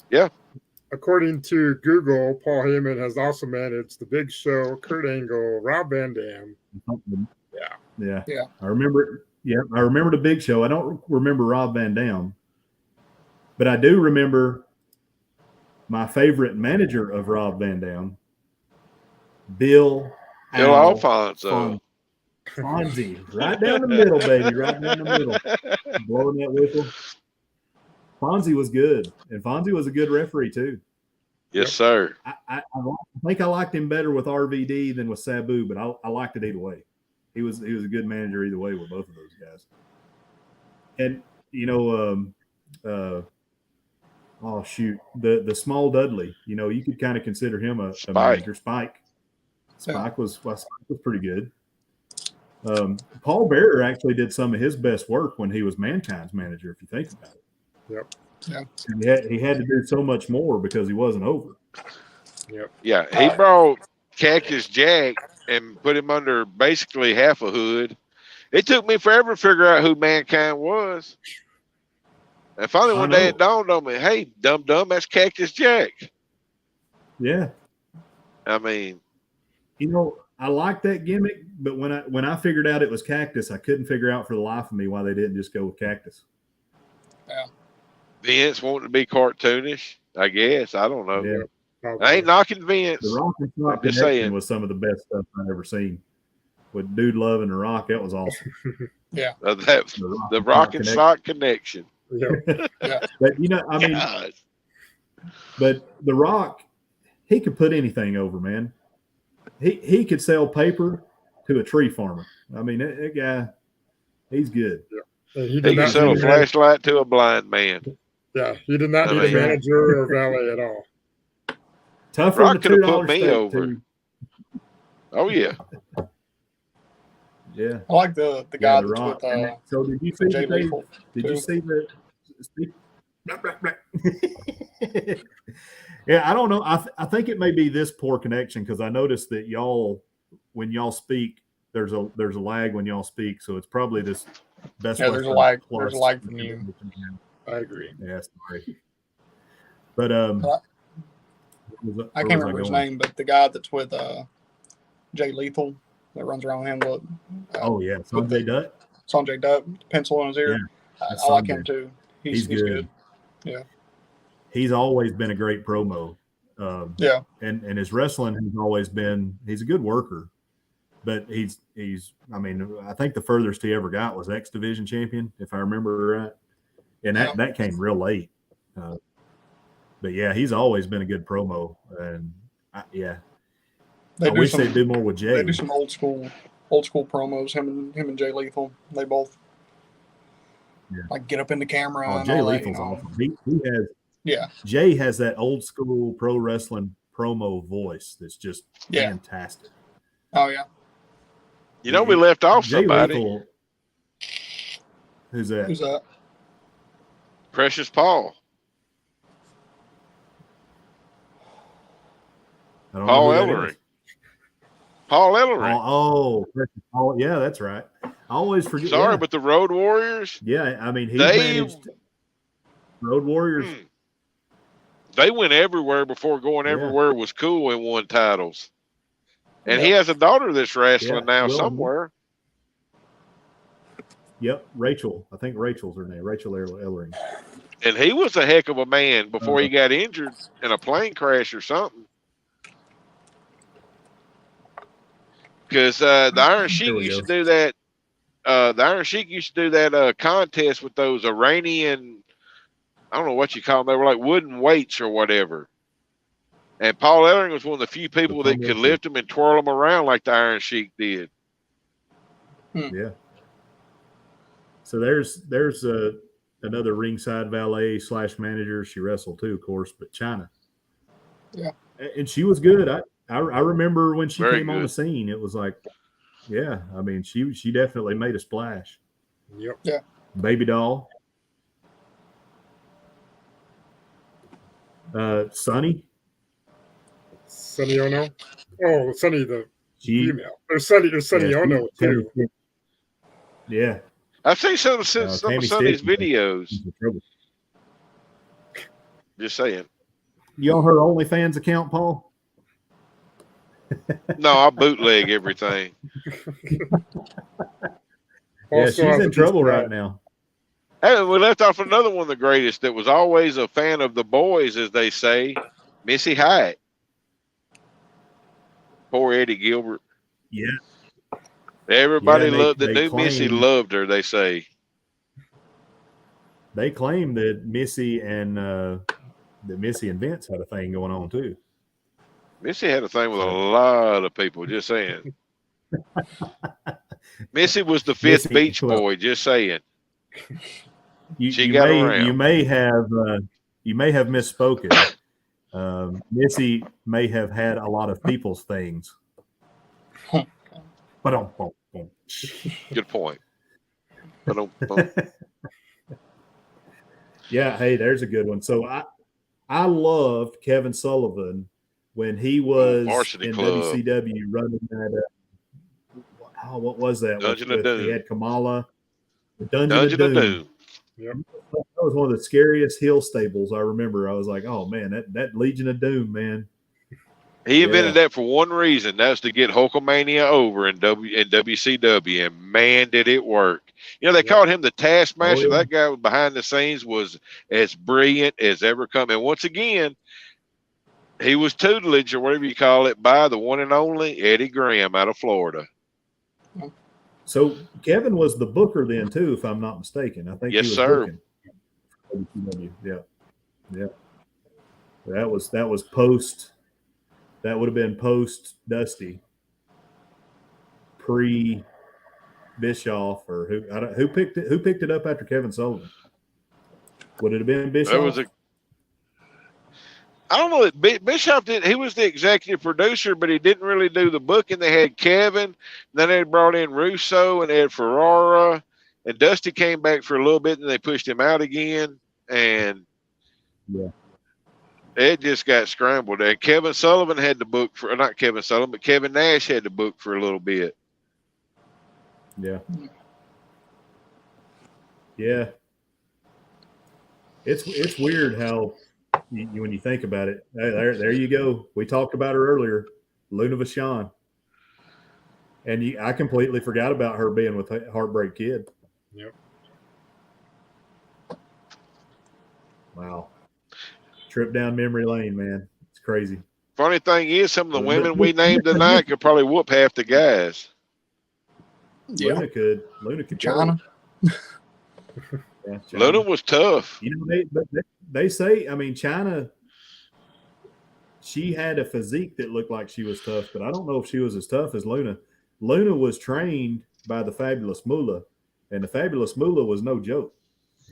yeah. According to Google, Paul Heyman has also managed The Big Show, Kurt Angle, Rob Van Dam. Yeah. I remember. Yeah, I remember The Big Show. I don't remember Rob Van Dam, but I do remember my favorite manager of Rob Van Dam, Bill Alfonso. Fonzie, right down the middle, baby, right down the middle, blowing that whistle. Fonzie was good, and Fonzie was a good referee too. Yes, sir. I think I liked him better with RVD than with Sabu, but I liked it either way. He was a good manager either way with both of those guys. And oh shoot, the small Dudley, you could kind of consider him a manager. Spike was pretty good. Paul Bearer actually did some of his best work when he was Mankind's manager, if you think about it. Yep. Yeah. He had to do so much more because he wasn't over. Yep. Yeah, he brought Cactus Jack and put him under basically half a hood. It took me forever to figure out who Mankind was. And finally one day it dawned on me, hey, dumb, that's Cactus Jack. Yeah. I mean, I like that gimmick, but when I figured out it was Cactus, I couldn't figure out for the life of me why they didn't just go with Cactus. Yeah. Vince wanted to be cartoonish, I guess. I don't know. Yeah. I ain't knocking Vince. The Rock and Sock Connection was some of the best stuff I've ever seen. With Dude Love and The Rock, that was awesome. Yeah. The Rock and Sock Connection. Yeah. But but The Rock, he could put anything over, man. He could sell paper to a tree farmer. I mean, that guy, he's good. Yeah. He can sell a flashlight to a blind man. Yeah, he did not need a manager or valet at all. Tougher Rock than could have put me over. Too. Oh yeah. Yeah. I like the guy that's Rock. with so did you see Jay Lethal? Did you see the Yeah, I don't know. I think it may be this poor connection because I noticed that when y'all speak, there's a lag when y'all speak, so it's probably this best. Yeah, there's a lag. There's a lag from you. I agree. Yeah, sorry. But I can't remember his name, but the guy that's with Jay Lethal that runs around with him. Sanjay Dutt. Sanjay Dutt, pencil in his ear. Yeah, I like him too. He's good. Yeah. He's always been a great promo. And his wrestling has always been. He's a good worker, but he's. I mean, I think the furthest he ever got was X Division champion, if I remember right, and that came real late. But yeah, he's always been a good promo, and I wish they'd do more with Jay. They do some old school promos. Him and Jay Lethal. They both like get up in the camera. Oh, and Jay all Lethal's that, awesome. He has. Yeah. Jay has that old school pro wrestling promo voice that's just fantastic. Oh yeah. We left off Jay somebody. Lethal, who's that? Who's that? Precious Paul. Paul Ellering. Paul Ellering. Precious Paul. Yeah, that's right. I always forget. Sorry, but the Road Warriors. Yeah, I mean, he managed Road Warriors. They went everywhere before going everywhere was cool and won titles. And he has a daughter that's wrestling now somewhere. Yep, Rachel. I think Rachel's her name. Rachel Ellering. And he was a heck of a man before he got injured in a plane crash or something. Because the Iron Sheik used to do that the Iron Sheik used to do that contest with those Iranian, I don't know what you call them. They were like wooden weights or whatever. And Paul Ellering was one of the few people that could lift them and twirl them around like the Iron Sheik did. Yeah. So there's another ringside valet / manager. She wrestled too, of course, but China. Yeah. And she was good. I remember when she Very came on good. the scene, it was like, yeah, I mean, she definitely made a splash. Yep. Yeah. Baby doll. Sunny. Sonny Ono. Oh, Sonny the She, female. There's Sonny Ono too. Yeah. I've seen some of Tammy Sonny's Stitch, videos. Just saying. You on her OnlyFans account, Paul? No, I bootleg everything. Yeah, she's in trouble right now. Hey, we left off another one of the greatest that was always a fan of the boys, as they say, Missy Hyatt. Poor Eddie Gilbert. Yeah. Everybody loved the new Missy loved her, they say. They claim that Missy and Vince had a thing going on too. Missy had a thing with a lot of people, just saying. Missy was the fifth Beach Boy, just saying. She got around. You may have misspoken. Missy may have had a lot of people's things. Good point. Yeah, hey, there's a good one. So I loved Kevin Sullivan when he was Varsity in Club. WCW running that. What was that? Dungeon of Doom. He had Kamala. The Dungeon of Doom. Yep. That was one of the scariest heel stables I remember. I was like, oh man, that Legion of Doom, man. He invented that for one reason. That's to get Hulkamania over in WCW, and man, did it work. You know, they called him the Taskmaster. That guy behind the scenes was as brilliant as ever come. And once again, he was tutelage, or whatever you call it, by the one and only Eddie Graham out of Florida. So Kevin was the booker then too, if I'm not mistaken. I think yes, he was sir. Booking. Yeah. That was post. That would have been post Dusty, pre Bischoff, or who picked it? Who picked it up after Kevin Sullivan? Would it have been Bischoff? I don't know. Bischoff did. He was the executive producer, but he didn't really do the booking. They had Kevin, then they brought in Russo and Ed Ferrara, and Dusty came back for a little bit, and they pushed him out again, and it just got scrambled. And Kevin Sullivan had to book for, not Kevin Sullivan, but Kevin Nash had to book for a little bit. Yeah. Yeah. It's weird how when you think about it. There you go. We talked about her earlier, Luna Vachon. And I completely forgot about her being with Heartbreak Kid. Yep. Wow. Trip down memory lane, man. It's crazy. Funny thing is, some of the women we named tonight could probably whoop half the guys. Yeah. Luna could. China. Yeah, Luna was tough. You know, they say, I mean, China, she had a physique that looked like she was tough, but I don't know if she was as tough as Luna. Luna was trained by the Fabulous Moolah, and the Fabulous Moolah was no joke.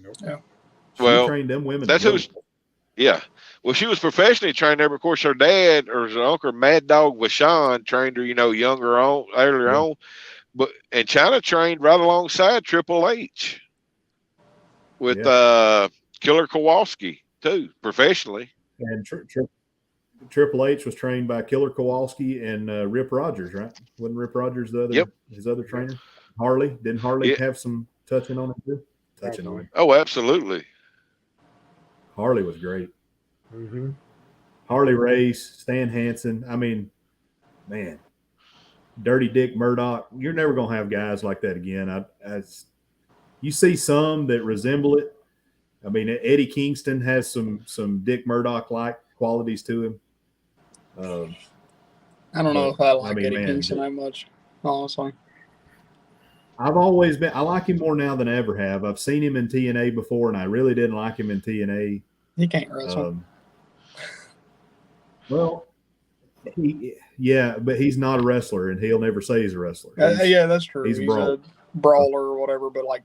Nope. Yeah. She trained them women. That's who's. Yeah. Well, she was professionally trained there. Of course, her dad or her uncle, Mad Dog Vachon, trained her, earlier on. And China trained right alongside Triple H with Killer Kowalski, too, professionally. And Triple H was trained by Killer Kowalski and Rip Rogers, right? Wasn't Rip Rogers his other trainer? Harley? Didn't Harley have some touching on him, too? Touching on him. Oh, absolutely. Harley was great. Mm-hmm. Harley Race, Stan Hansen. I mean, man, Dirty Dick Murdoch. You're never going to have guys like that again. You see some that resemble it. I mean, Eddie Kingston has some Dick Murdoch-like qualities to him. I don't know if I like Eddie Kingston that much, honestly. I've always been. I like him more now than I ever have. I've seen him in TNA before, and I really didn't like him in TNA. He can't wrestle. Well, but he's not a wrestler, and he'll never say he's a wrestler. Yeah, that's true. He's a brawler or whatever. But like,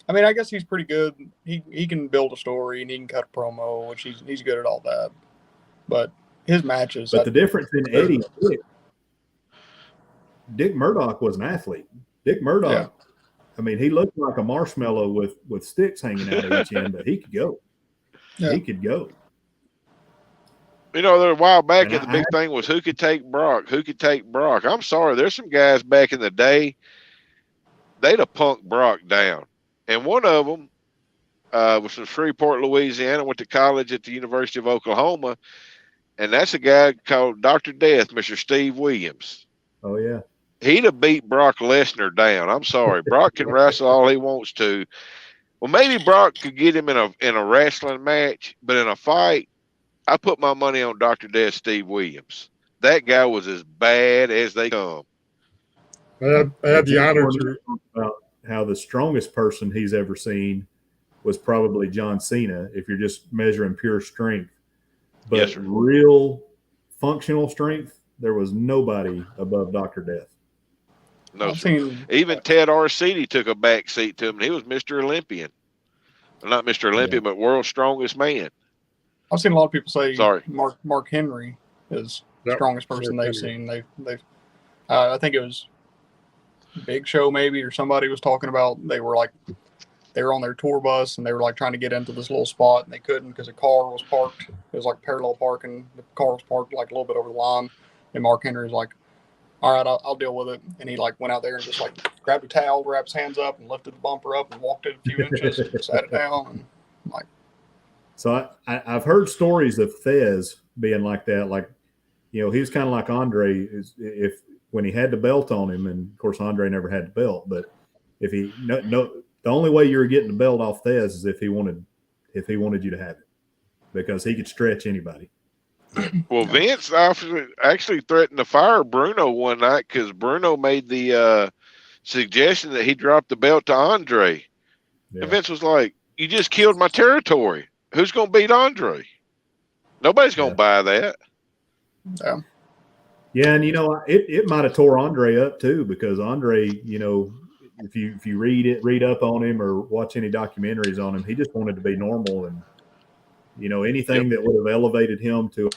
I mean, I guess he's pretty good. He can build a story and he can cut a promo, which he's good at all that. But his matches. But the difference in Eddie, Dick Murdoch was an athlete. Dick Murdoch. Yeah. I mean, he looked like a marshmallow with sticks hanging out of each end, but he could go. Yeah. He could go. You know, there a while back, the big thing was who could take Brock? Who could take Brock? I'm sorry, there's some guys back in the day, they'd have punked Brock down. And one of them was from Shreveport, Louisiana, went to college at the University of Oklahoma, and that's a guy called Dr. Death, Mr. Steve Williams. Oh, yeah. He'd have beat Brock Lesnar down. I'm sorry. Brock can wrestle all he wants to. Well, maybe Brock could get him in a wrestling match, but in a fight, I put my money on Dr. Death Steve Williams. That guy was as bad as they come. I had the honor to about how the strongest person he's ever seen was probably John Cena, if you're just measuring pure strength. But yes, real functional strength, there was nobody above Dr. Death. No, even Ted Arcidi took a back seat to him. He was Mr. Olympian. Not Mr. Olympian, but world's strongest man. I've seen a lot of people say Mark Henry is the strongest person they've seen. They've I think it was Big Show maybe, or somebody was talking about they were on their tour bus and they were like trying to get into this little spot and they couldn't because a car was parked. It was like parallel parking. The car was parked like a little bit over the line, and Mark Henry was like, "All right, I'll deal with it." And he like went out there and just like grabbed a towel, wrapped his hands up, and lifted the bumper up and walked it a few inches, and sat it down, and like. So I've heard stories of Thez being like that. Like, he was kind of like Andre when he had the belt on him, and of course Andre never had the belt. But if the only way you were getting the belt off Thez is if he wanted you to have it, because he could stretch anybody. Well, Vince actually threatened to fire Bruno one night because Bruno made the suggestion that he dropped the belt to Andre. Yeah. And Vince was like, "You just killed my territory. Who's going to beat Andre? Nobody's going to buy that." Yeah. Yeah, and it might have tore Andre up too, because Andre, if you read up on him or watch any documentaries on him, he just wanted to be normal, and anything that would have elevated him to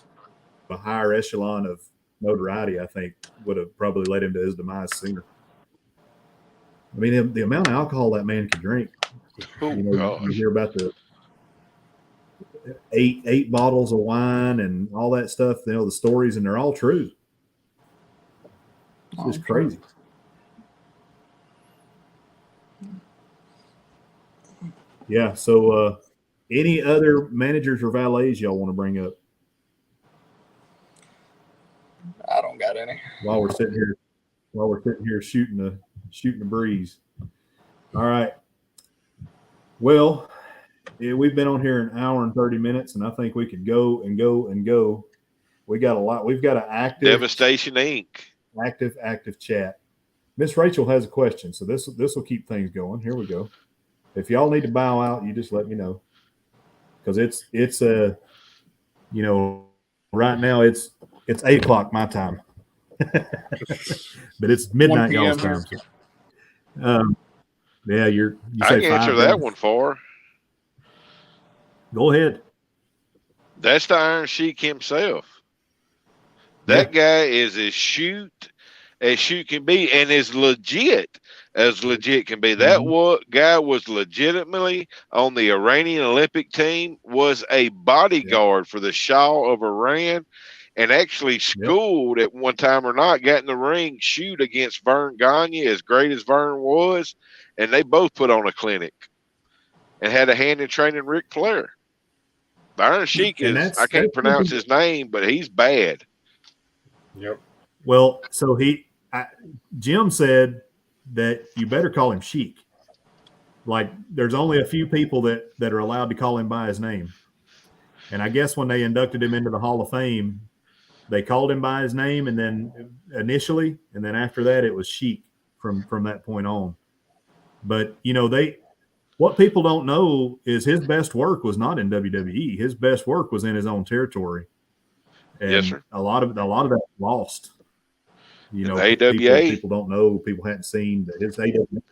a higher echelon of notoriety, I think, would have probably led him to his demise sooner. I mean, the amount of alcohol that man could drink. You hear about the eight bottles of wine and all that stuff, the stories, and they're all true. It's just crazy. Yeah. So any other managers or valets y'all want to bring up? I don't got any. While we're sitting here shooting the breeze. All right. Well, yeah, we've been on here an hour and 30 minutes, and I think we could go and go and go. We got a lot. We've got an active Devastation Inc. Active chat. Miss Rachel has a question, so this will keep things going. Here we go. If y'all need to bow out, you just let me know, because it's right now it's 8:00 my time, but it's midnight y'all's time. So. Yeah, you I say can answer that one for her. Go ahead. That's the Iron Sheik himself. That guy is as shoot can be, and as legit can be. That guy was legitimately on the Iranian Olympic team, was a bodyguard for the Shah of Iran, and actually schooled at one time or not, got in the ring, shoot against Vern Gagne, as great as Vern was, and they both put on a clinic and had a hand in training Ric Flair. The Iron Sheik I can't pronounce his name, but he's bad. Yep. Well, so Jim said that you better call him Sheik. Like, there's only a few people that are allowed to call him by his name. And I guess when they inducted him into the Hall of Fame, they called him by his name, and then initially, and then after that, it was Sheik from that point on. But what people don't know is his best work was not in WWE. His best work was in his own territory, and Yes, sir. a lot of that lost. AWA. People don't know. People hadn't seen that his AWA.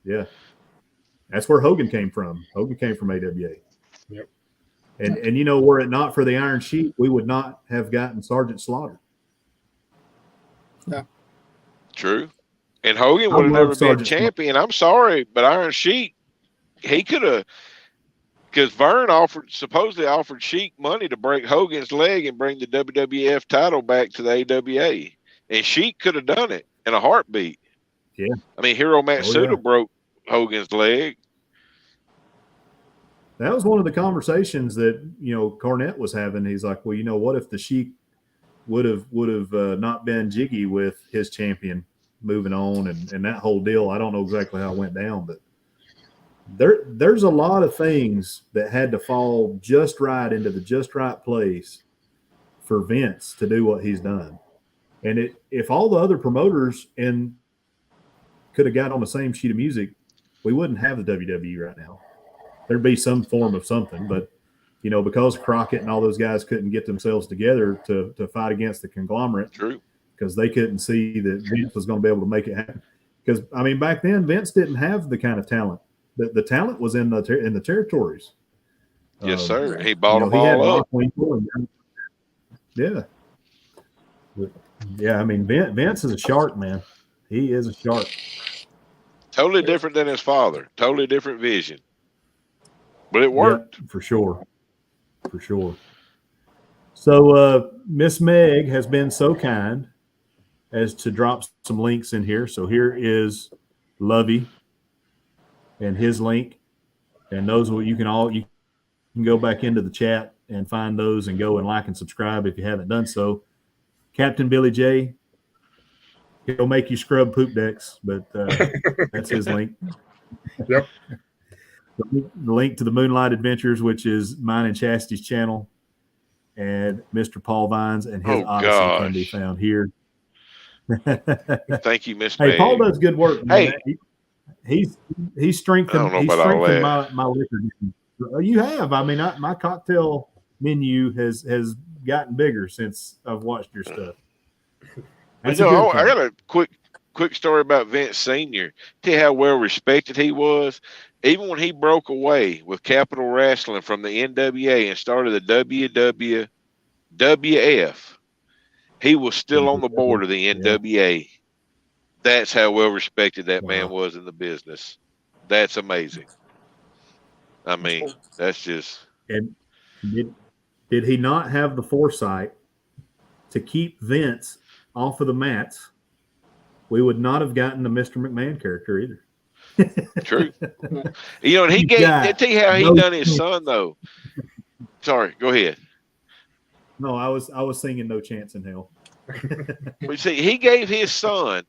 Yeah, that's where Hogan came from. Hogan came from AWA. Yep. And were it not for the Iron Sheik, we would not have gotten Sergeant Slaughter. Yeah. True. And Hogan would have never been champion. I'm sorry, but Iron Sheik, he could have, because Vern supposedly offered Sheik money to break Hogan's leg and bring the WWF title back to the AWA. And Sheik could have done it in a heartbeat. Yeah. I mean, Hiro Matsuda broke Hogan's leg. That was one of the conversations that, Cornette was having. He's like, well, what if the Sheik would have not been jiggy with his champion moving on and that whole deal. I don't know exactly how it went down, but there's a lot of things that had to fall just right into the just right place for Vince to do what he's done. And if all the other promoters could have got on the same sheet of music, we wouldn't have the WWE right now. There'd be some form of something, but because Crockett and all those guys couldn't get themselves together to fight against the conglomerate, true, because they couldn't see that Vince was going to be able to make it happen. Because back then Vince didn't have the kind of talent. The talent was in the territories. Yes, sir. He bought them all up. Yeah. Yeah, Vince is a shark, man. He is a shark. Totally different than his father. Totally different vision. But it worked. Yeah, for sure. For sure. So Miss Meg has been so kind as to drop some links in here. So here is Lovey and his link. And those you can go back into the chat and find those and go and like and subscribe if you haven't done so. Captain Billy J, he'll make you scrub poop decks, but that's his link. Yep. The link to the Moonlight Adventures, which is mine and Chastity's channel, and Mr. Paul Vines and his Odyssey can be found here. Thank you, Miss Hey, Meg. Paul does good work. Hey, he's strengthened. He's strengthened my liquor. You have. My cocktail menu has gotten bigger since I've watched your stuff. I got a quick story about Vince Sr. Tell you how well respected he was. Even when he broke away with Capital Wrestling from the NWA and started the WWF, he was still on the board of the NWA. That's how well respected that man was in the business. That's amazing. That's just. And did he not have the foresight to keep Vince off of the mats? We would not have gotten the Mr. McMahon character either. True. And he tell you how he done his son though. Sorry, go ahead. No, I was singing No Chance in Hell. But see, he gave his son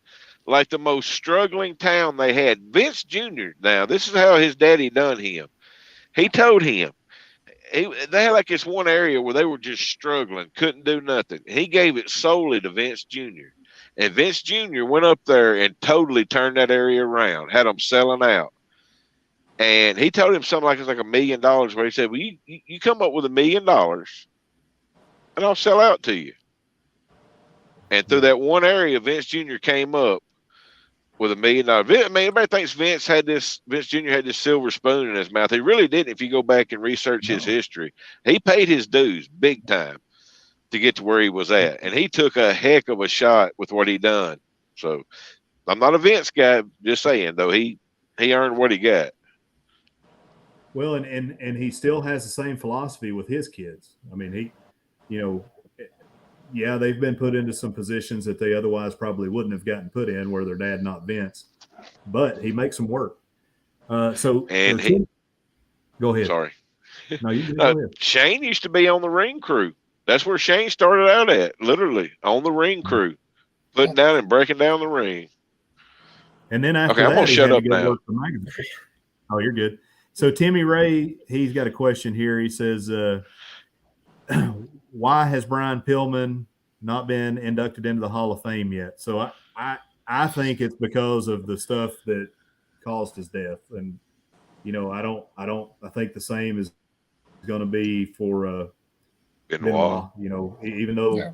like the most struggling town they had. Vince Jr. Now, this is how his daddy done him. He told him they had like this one area where they were just struggling, couldn't do nothing. He gave it solely to Vince Jr. And Vince Jr. went up there and totally turned that area around, had them selling out. And he told him something like it's like $1 million, where he said, well, you come up with $1 million and I'll sell out to you. And through that one area, Vince Jr. came up with $1 million. Everybody thinks Vince Jr. had this silver spoon in his mouth. He really didn't. If you go back and research his history, he paid his dues big time to get to where he was at. And he took a heck of a shot with what he done. So I'm not a Vince guy, just saying, though, he earned what he got. Well, and he still has the same philosophy with his kids. They've been put into some positions that they otherwise probably wouldn't have gotten put in, where their dad, not Vince, but he makes them work. Go ahead. Sorry. No, you go ahead. Shane used to be on the ring crew. That's where Shane started out at, literally on the ring crew, putting down and breaking down the ring. And then after I'm gonna shut up now. Oh, you're good. So Timmy Ray, he's got a question here. He says, why has Brian Pillman not been inducted into the Hall of Fame yet? So I think it's because of the stuff that caused his death. And I think the same is going to be for Benoit. Even though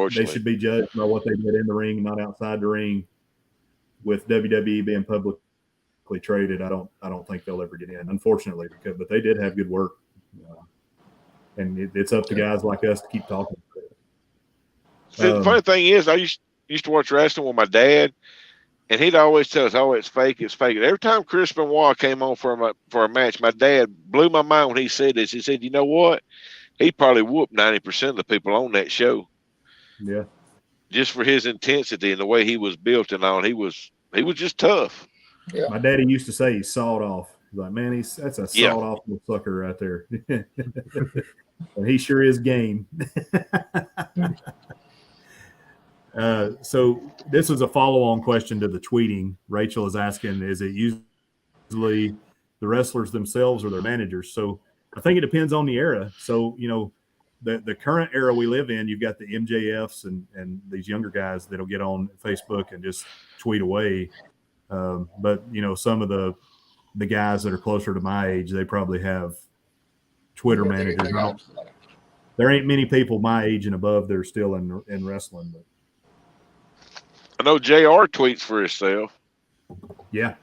they should be judged by what they did in the ring, not outside the ring. With WWE being publicly traded, I don't think they'll ever get in, unfortunately. But they did have good work, and it's up to guys like us to keep talking. The funny thing is, I used to watch wrestling with my dad, and he'd always tell us, "Oh, it's fake, it's fake." Every time Chris Benoit came on for a match, my dad blew my mind when he said this. He said, "You know what? He probably whooped 90% of the people on that show." Yeah. Just for his intensity and the way he was built and all, he was just tough. Yeah. My daddy used to say he's sawed off. He's like, man, that's a sawed off little sucker right there. And he sure is game. So this is a follow-on question to the tweeting. Rachel is asking, is it usually the wrestlers themselves or their managers? So I think it depends on the era. So, the current era we live in, you've got the MJFs and these younger guys that'll get on Facebook and just tweet away. But some of the guys that are closer to my age, they probably have Twitter managers. There ain't many people my age and above that are still in wrestling. But I know JR tweets for himself. Yeah.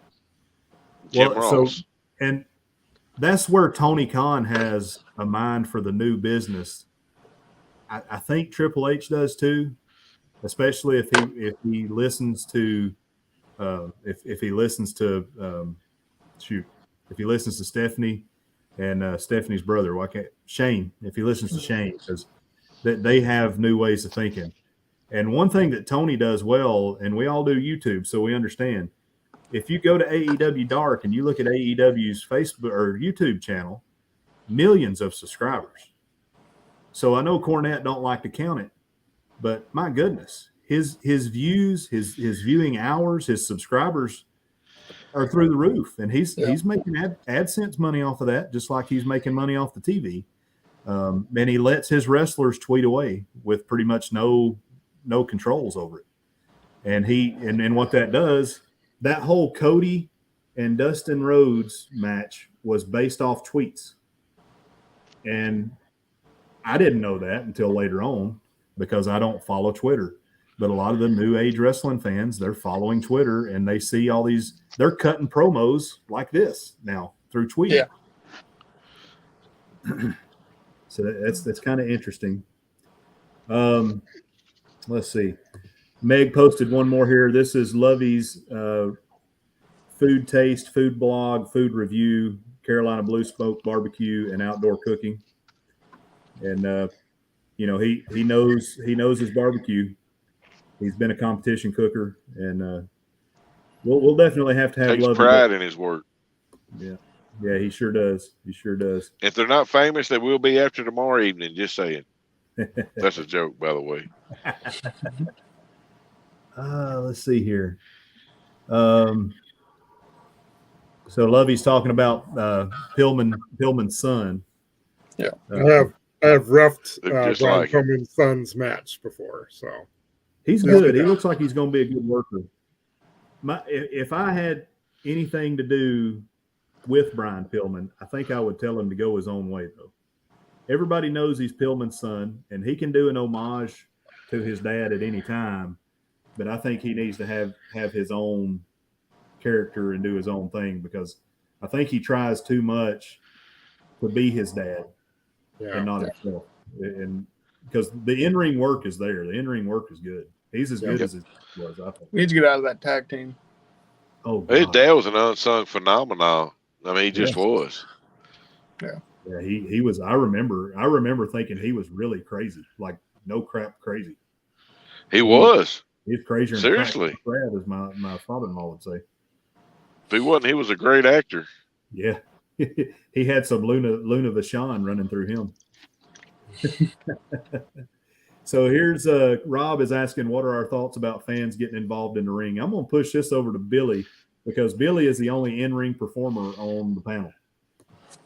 Jim Ross. And that's where Tony Khan has a mind for the new business. I think Triple H does too, especially if he listens to if he listens to Stephanie and Stephanie's brother. Shane? If he listens to Shane, because they have new ways of thinking. And one thing that Tony does well, and we all do YouTube, so we understand. If you go to AEW Dark and you look at AEW's Facebook or YouTube channel, millions of subscribers. So I know Cornette don't like to count it, but my goodness, his views, his viewing hours, his subscribers are through the roof, and he's making AdSense money off of that, just like he's making money off the TV. And he lets his wrestlers tweet away with pretty much no controls over it. And what that does, that whole Cody and Dustin Rhodes match was based off tweets. And I didn't know that until later on because I don't follow Twitter. But a lot of the new age wrestling fans, they're following Twitter and they see all these, they're cutting promos like this now through tweeting. Yeah. So that's kind of interesting. Let's see. Meg posted one more here. This is Lovey's food taste, food blog, food review, Carolina Blue Smoke barbecue and outdoor cooking. And he knows his barbecue. He's been a competition cooker, and we'll definitely have to have takes Lovey pride in his work. Yeah, he sure does. He sure does. If they're not famous, they will be after tomorrow evening. Just saying. That's a joke, by the way. Let's see here. So Lovey's talking about Pillman's son. Yeah, I have roughed Brian like Pillman's son's match before, so he's good. He looks like he's going to be a good worker. If I had anything to do with Brian Pillman, I think I would tell him to go his own way, though. Everybody knows he's Pillman's son, and he can do an homage to his dad at any time. But I think he needs to have his own character and do his own thing, because I think he tries too much to be his dad and not himself. And because the in-ring work is there. The in-ring work is good. He's as good as he was, I think. We need to get out of that tag team. Oh, his dad was an unsung phenomenon. I mean, he just was. Yeah. Yeah, he was. I remember thinking he was really crazy, like no crap crazy. He was. He's crazier. Seriously, crap, as my father-in-law would say. If he wasn't, he was a great actor. Yeah, he had some Luna Vachon running through him. So here's Rob is asking, what are our thoughts about fans getting involved in the ring? I'm going to push this over to Billy, because Billy is the only in-ring performer on the panel.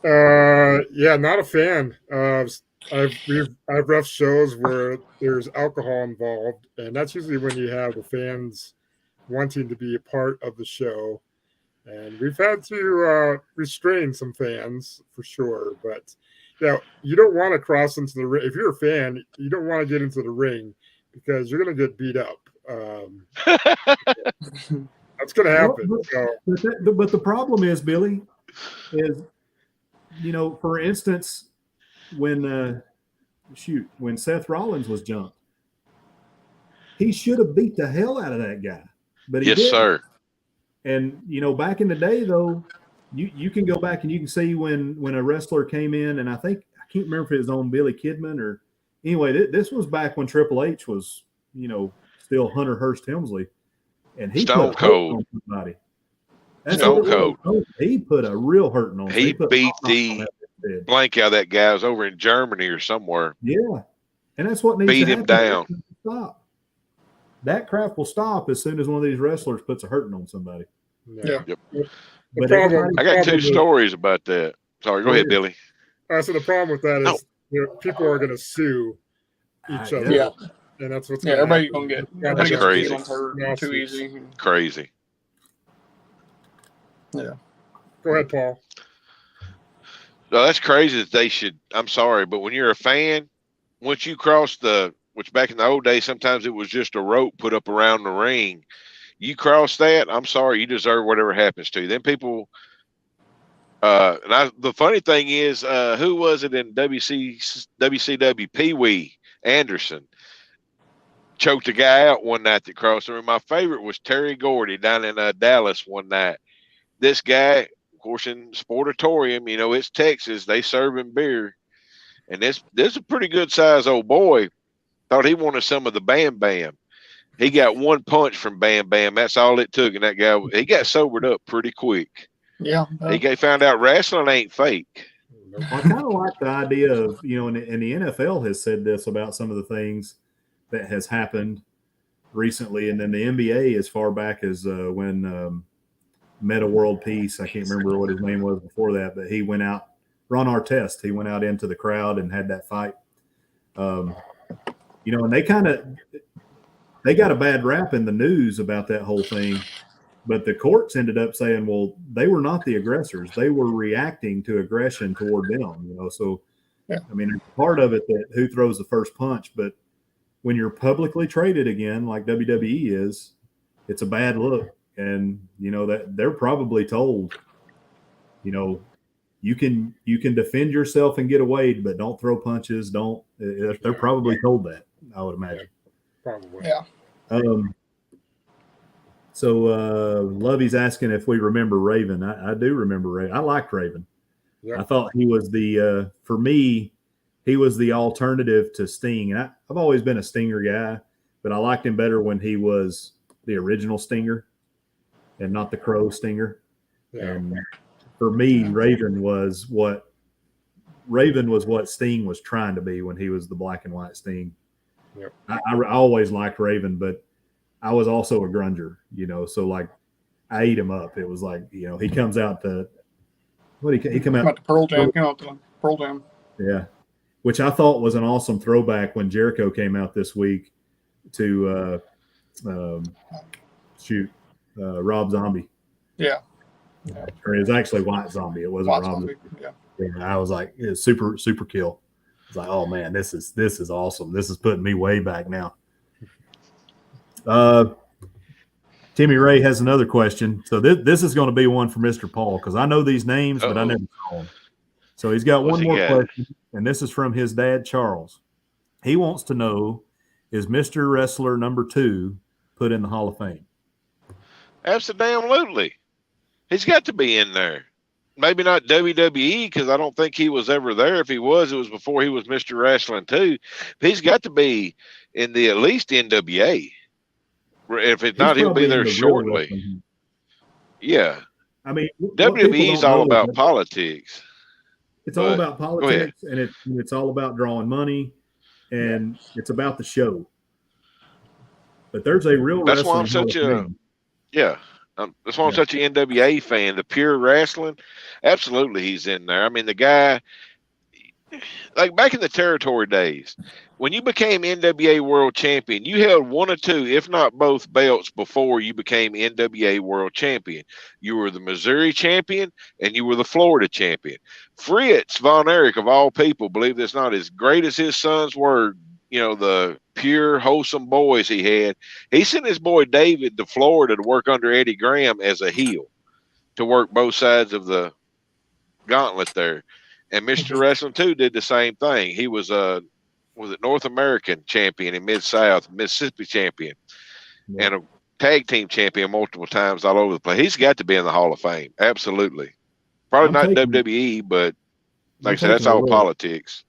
Yeah, not a fan. I've roughed shows where there's alcohol involved, and that's usually when you have the fans wanting to be a part of the show. And we've had to restrain some fans for sure. But yeah, you don't want to cross into the ring. If you're a fan, you don't want to get into the ring because you're going to get beat up. That's going to happen. But the problem is, Billy, is, for instance, when Seth Rollins was jumped, he should have beat the hell out of that guy, but he yes, didn't. sir. And back in the day, though, you can go back and you can see when a wrestler came in, and I can't remember if it was on Billy Kidman or anyway. This was back when Triple H was still Hunter Hearst Helmsley, and he Stone put Cold on somebody. Stone Cold. He put a real hurting on. He beat the blank out of that guy. Was over in Germany or somewhere. Yeah, and that's what needs beat to him happen. down. Stop. That crap will stop as soon as one of these wrestlers puts a hurting on somebody. Yeah. Yep. But I got two stories about that. Sorry, go ahead, Billy. So the problem with that is people are going to sue each other. Yeah. And that's what's everybody's going to get That's crazy. Too easy. Crazy. Yeah. Go ahead, Paul. No, that's crazy that they should. I'm sorry, but when you're a fan, once you cross which back in the old days, sometimes it was just a rope put up around the ring. You cross that, I'm sorry, you deserve whatever happens to you. Then people, the funny thing is, who was it in WCW? Pee Wee Anderson choked a guy out one night that crossed him. My favorite was Terry Gordy down in Dallas one night. This guy, of course, in Sportatorium, it's Texas, they serve him beer. And this a pretty good size old boy. Thought he wanted some of the Bam Bam. He got one punch from Bam Bam. That's all it took. And that guy, he got sobered up pretty quick. Yeah. He found out wrestling ain't fake. I kind of like the idea of, and the NFL has said this about some of the things that has happened recently. And then the NBA as far back as when Meta World Peace, I can't remember what his name was before that, but he went out, Ron Artest, he went out into the crowd and had that fight. And they got a bad rap in the news about that whole thing, but the courts ended up saying, well, they were not the aggressors. They were reacting to aggression toward them, So, yeah. I mean, it's part of it that who throws the first punch, but when you're publicly traded again, like WWE is, it's a bad look. And, that they're probably told, you can defend yourself and get away, but don't throw punches. They're probably told that, I would imagine. Probably. Yeah. So Lovey's asking if we remember Raven. I do remember Raven. I liked Raven. Yeah. I thought he was for me, he was the alternative to Sting. And I've always been a Stinger guy, but I liked him better when he was the original Stinger and not the Crow Stinger. Yeah. And for me, Raven was what Sting was trying to be when he was the black and white Sting. Yep. I always liked Raven, but I was also a grunger, so like I ate him up. It was like, he comes out to he come out to Pearl Jam, Pearl Jam. Yeah. Which I thought was an awesome throwback when Jericho came out this week to shoot Rob Zombie. Yeah. Or it was actually White Zombie. It wasn't White Rob Zombie. Yeah. I was like, it was super kill. I was like, oh man, this is awesome. This is putting me way back now. Timmy Ray has another question. So this is going to be one for Mr. Paul because I know these names, but I never saw them. So he's got one more question, and this is from his dad, Charles. He wants to know, is Mr. Wrestler number 2 put in the Hall of Fame? Absolutely. He's got to be in there. Maybe not WWE because I don't think he was ever there. If he was, it was before he was Mr. Wrestling too. But he's got to be in the at least NWA. If it's not, he'll be there shortly. Yeah. I mean, WWE is all about politics. It's all about politics, and it's all about drawing money, and it's about the show. But there's a real. That's why I'm such a that's why I'm such an NWA fan. The pure wrestling, absolutely, he's in there. I mean, the guy, like back in the territory days, when you became NWA World Champion, you held one or two, if not both, belts before you became NWA World Champion. You were the Missouri champion and you were the Florida champion. Fritz Von Erich, of all people, believe this or not, as great as his sons were, the pure, wholesome boys he had, he sent his boy David to Florida to work under Eddie Graham as a heel, to work both sides of the gauntlet there. And Mr. Wrestling 2 did the same thing. He was it North American champion in Mid-South, Mississippi champion, and a tag team champion multiple times all over the place. He's got to be in the Hall of Fame. Absolutely. Probably not WWE, but like I said, that's all politics.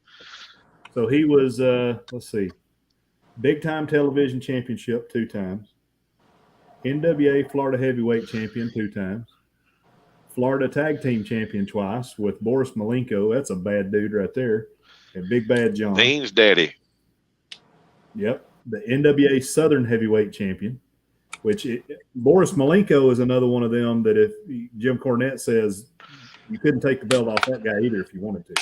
So he was, let's see, Big Time Television Championship 2 times, NWA Florida Heavyweight Champion 2 times, Florida Tag Team Champion twice with Boris Malenko. That's a bad dude right there. And Big Bad John. Dean's daddy. Yep. The NWA Southern Heavyweight Champion, Boris Malenko is another one of them that if Jim Cornette says you couldn't take the belt off that guy either if you wanted to.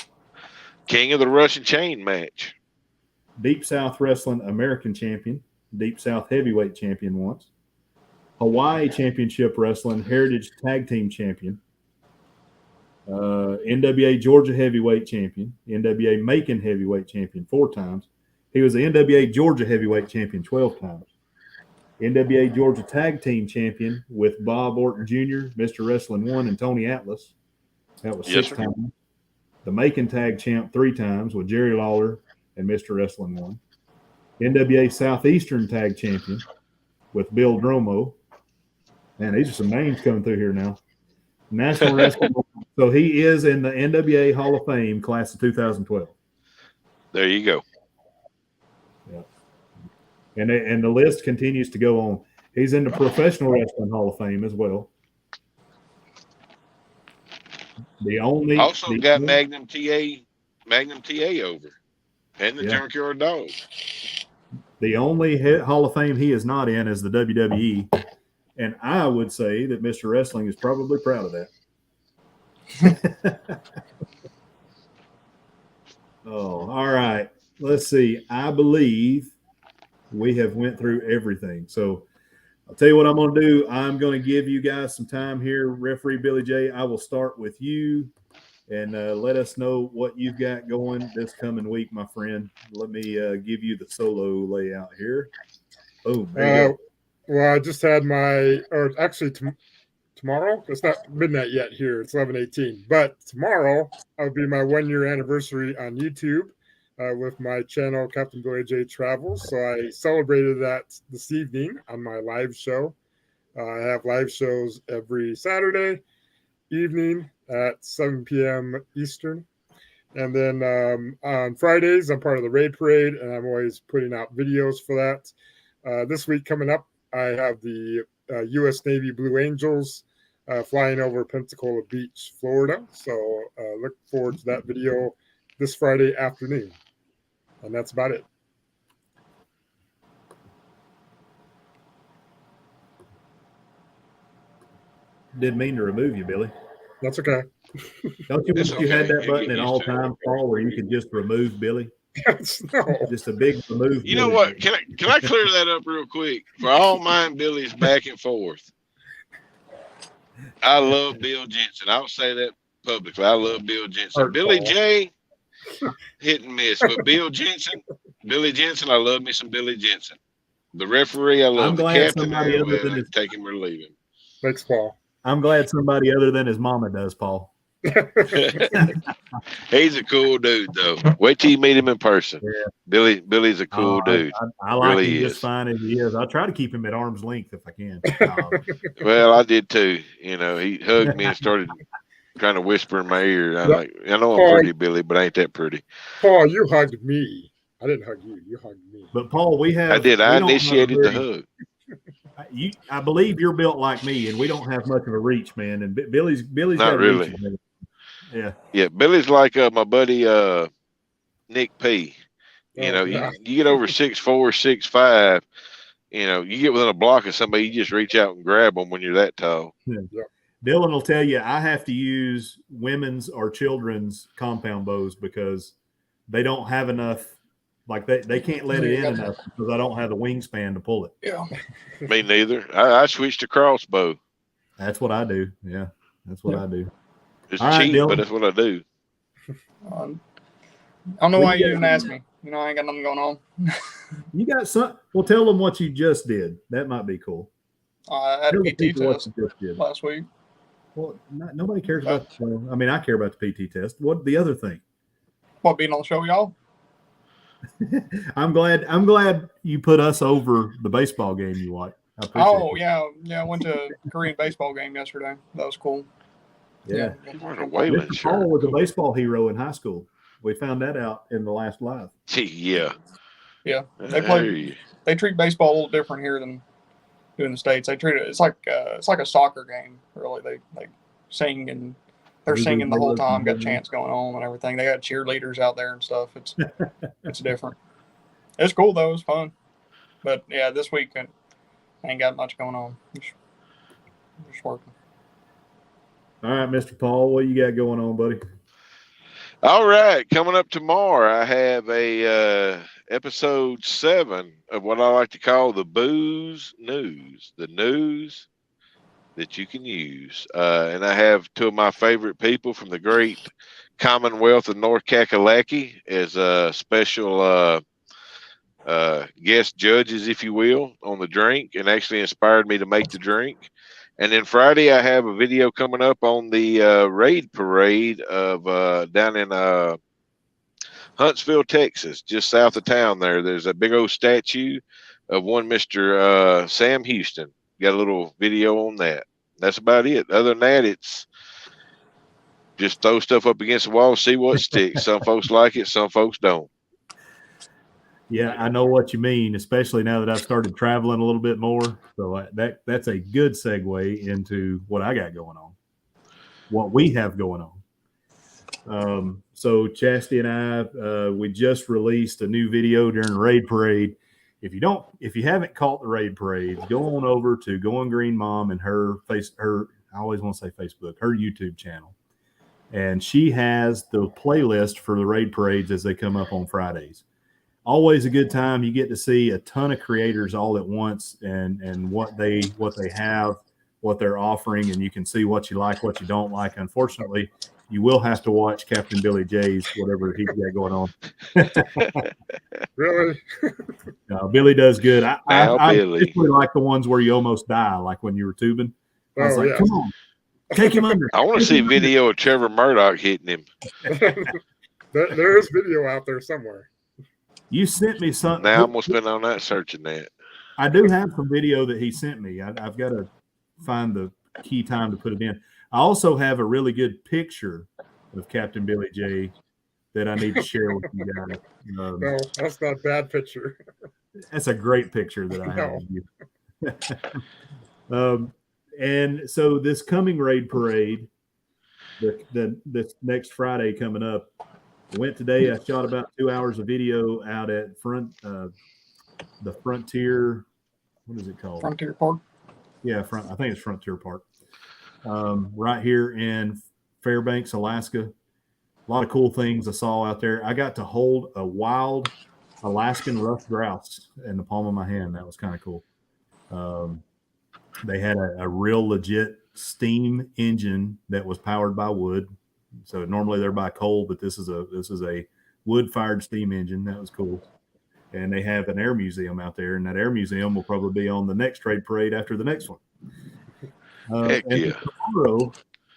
King of the Russian Chain match. Deep South Wrestling American Champion, Deep South Heavyweight Champion once. Hawaii Championship Wrestling Heritage Tag Team Champion, NWA Georgia Heavyweight Champion, NWA Macon Heavyweight Champion 4 times. He was the NWA Georgia Heavyweight Champion 12 times. NWA Georgia Tag Team Champion with Bob Orton Jr., Mr. Wrestling 1, and Tony Atlas. That was 6 times. The Macon Tag Champ 3 times with Jerry Lawler and Mr. Wrestling 1. NWA Southeastern Tag Champion with Bill Dromo. Man, these are some names coming through here now. National Wrestling. So he is in the NWA Hall of Fame class of 2012. There you go. Yeah. And the list continues to go on. He's in the Professional Wrestling Hall of Fame as well. Got Magnum TA over, and the Junkyard Dog. The only Hall of Fame he is not in is the WWE. And I would say that Mr. Wrestling is probably proud of that. Oh, all right. Let's see. I believe we have went through everything. So I'll tell you what I'm going to do. I'm going to give you guys some time here. Referee Billy J, I will start with you and let us know what you've got going this coming week, my friend. Let me give you the solo layout here. Boom. There you go. Well, I just had tomorrow. It's not midnight yet here. It's 11:18. But tomorrow will be my 1-year anniversary on YouTube with my channel, Captain Billy J Travels. So I celebrated that this evening on my live show. I have live shows every Saturday evening at 7 p.m. Eastern. And then on Fridays, I'm part of the Raid Parade, and I'm always putting out videos for that. This week coming up, I have the U.S. Navy Blue Angels flying over Pensacola Beach, Florida. So look forward to that video this Friday afternoon. And that's about it. Didn't mean to remove you, Billy. That's okay. Don't you wish you had that button at all times, Paul, where you could just remove Billy? No. Just a big remove. You know what? Can I clear that up real quick for all mine Billy's back and forth? I love Bill Jensen. I'll say that publicly. I love Bill Jensen. Billy J, hit and miss, but Billy Jensen, I love me some Billy Jensen. The referee, I love the captain. Take him or leave him. Thanks, Paul. I'm glad somebody other than his mama does, Paul. He's a cool dude, though. Wait till you meet him in person. Yeah. Billy's a cool dude. I like really him just fine as he is. I try to keep him at arm's length if I can. Well, I did too. You know, he hugged me and started kind of whispering in my ear. I'm like, I know I'm pretty, Billy, but I ain't that pretty. Paul, you hugged me. I didn't hug you. You hugged me. But Paul, I did. I initiated the hug. I believe you're built like me, and we don't have much of a reach, man. And Billy's not really. Reach, yeah. Billy's like my buddy Nick P. You know, you get over 6'4", 6'5". You know, you get within a block of somebody, you just reach out and grab them when you're that tall. Yeah. Dylan will tell you I have to use women's or children's compound bows because they don't have enough. Like they can't let it in enough because I don't have the wingspan to pull it. Yeah. Me neither. I switched to crossbow. That's what I do. Yeah, that's what I do. It's All right, cheap, Dylan. but that's what I do. I don't know why you even asked me. You know, I ain't got nothing going on. You got some. Well, tell them what you just did. That might be cool. I had a Tell the PT people what test you just did. last week. Well, nobody cares about. Well, I mean, I care about the PT test. What the other thing? What, being on the show, y'all? I'm glad you put us over the baseball game you watched. Oh, yeah. I went to a Korean baseball game yesterday. That was cool. Yeah. Mr. Paul was a baseball hero in high school. We found that out in the last live. Yeah. Yeah. They treat baseball a little different here than do in the States. They treat it, it's like a soccer game, really. They sing and they're singing the whole time, got chants going on and everything. They got cheerleaders out there and stuff. It's different. It's cool though, it's fun. But yeah, this week I ain't got much going on. Just working. All right, Mr. Paul, what you got going on, buddy? All right, coming up tomorrow, I have a episode 7 of what I like to call the booze news, the news that you can use. And I have 2 of my favorite people from the great Commonwealth of North Kakalaki as special guest judges, if you will, on the drink, and actually inspired me to make the drink. And then Friday, I have a video coming up on the raid parade of down in Huntsville, Texas, just south of town there. There's a big old statue of one Mr. Sam Houston. Got a little video on that. That's about it. Other than that, it's just throw stuff up against the wall, see what sticks. Some folks like it, some folks don't. Yeah, I know what you mean, especially now that I've started traveling a little bit more. So that's a good segue into what I got going on, what we have going on. So Chastity and I, we just released a new video during the raid parade. If you haven't caught the raid parade, go on over to Going Green Mom and her I always want to say Facebook, her YouTube channel. And she has the playlist for the raid parades as they come up on Fridays. Always a good time. You get to see a ton of creators all at once and what they have, what they're offering, and you can see what you like, what you don't like. Unfortunately, you will have to watch Captain Billy J's, whatever he's got going on. Really? Billy does good. I Billy. like the ones where you almost die, like when you were tubing. I was like, yeah. come on, take him under. I want to see a video of Trevor Murdoch hitting him. There is video out there somewhere. You sent me something. Now I'm going to spend on that searching that. I do have some video that he sent me. I've got to find the key time to put it in. I also have a really good picture of Captain Billy J that I need to share with you guys. No, that's not a bad picture. That's a great picture that I have of you. And so this coming raid parade, this next Friday coming up, I went today. I shot about 2 hours of video out at the Frontier. What is it called? Frontier Park. Yeah, I think it's Frontier Park. Right here in Fairbanks, Alaska. A lot of cool things I saw out there. I got to hold a wild Alaskan ruffed grouse in the palm of my hand. That was kind of cool. They had a real legit steam engine that was powered by wood. So normally they're by coal, but this is a wood-fired steam engine. That was cool. And they have an air museum out there, and that air museum will probably be on the next raid parade after the next one. Heck and yeah. Tomorrow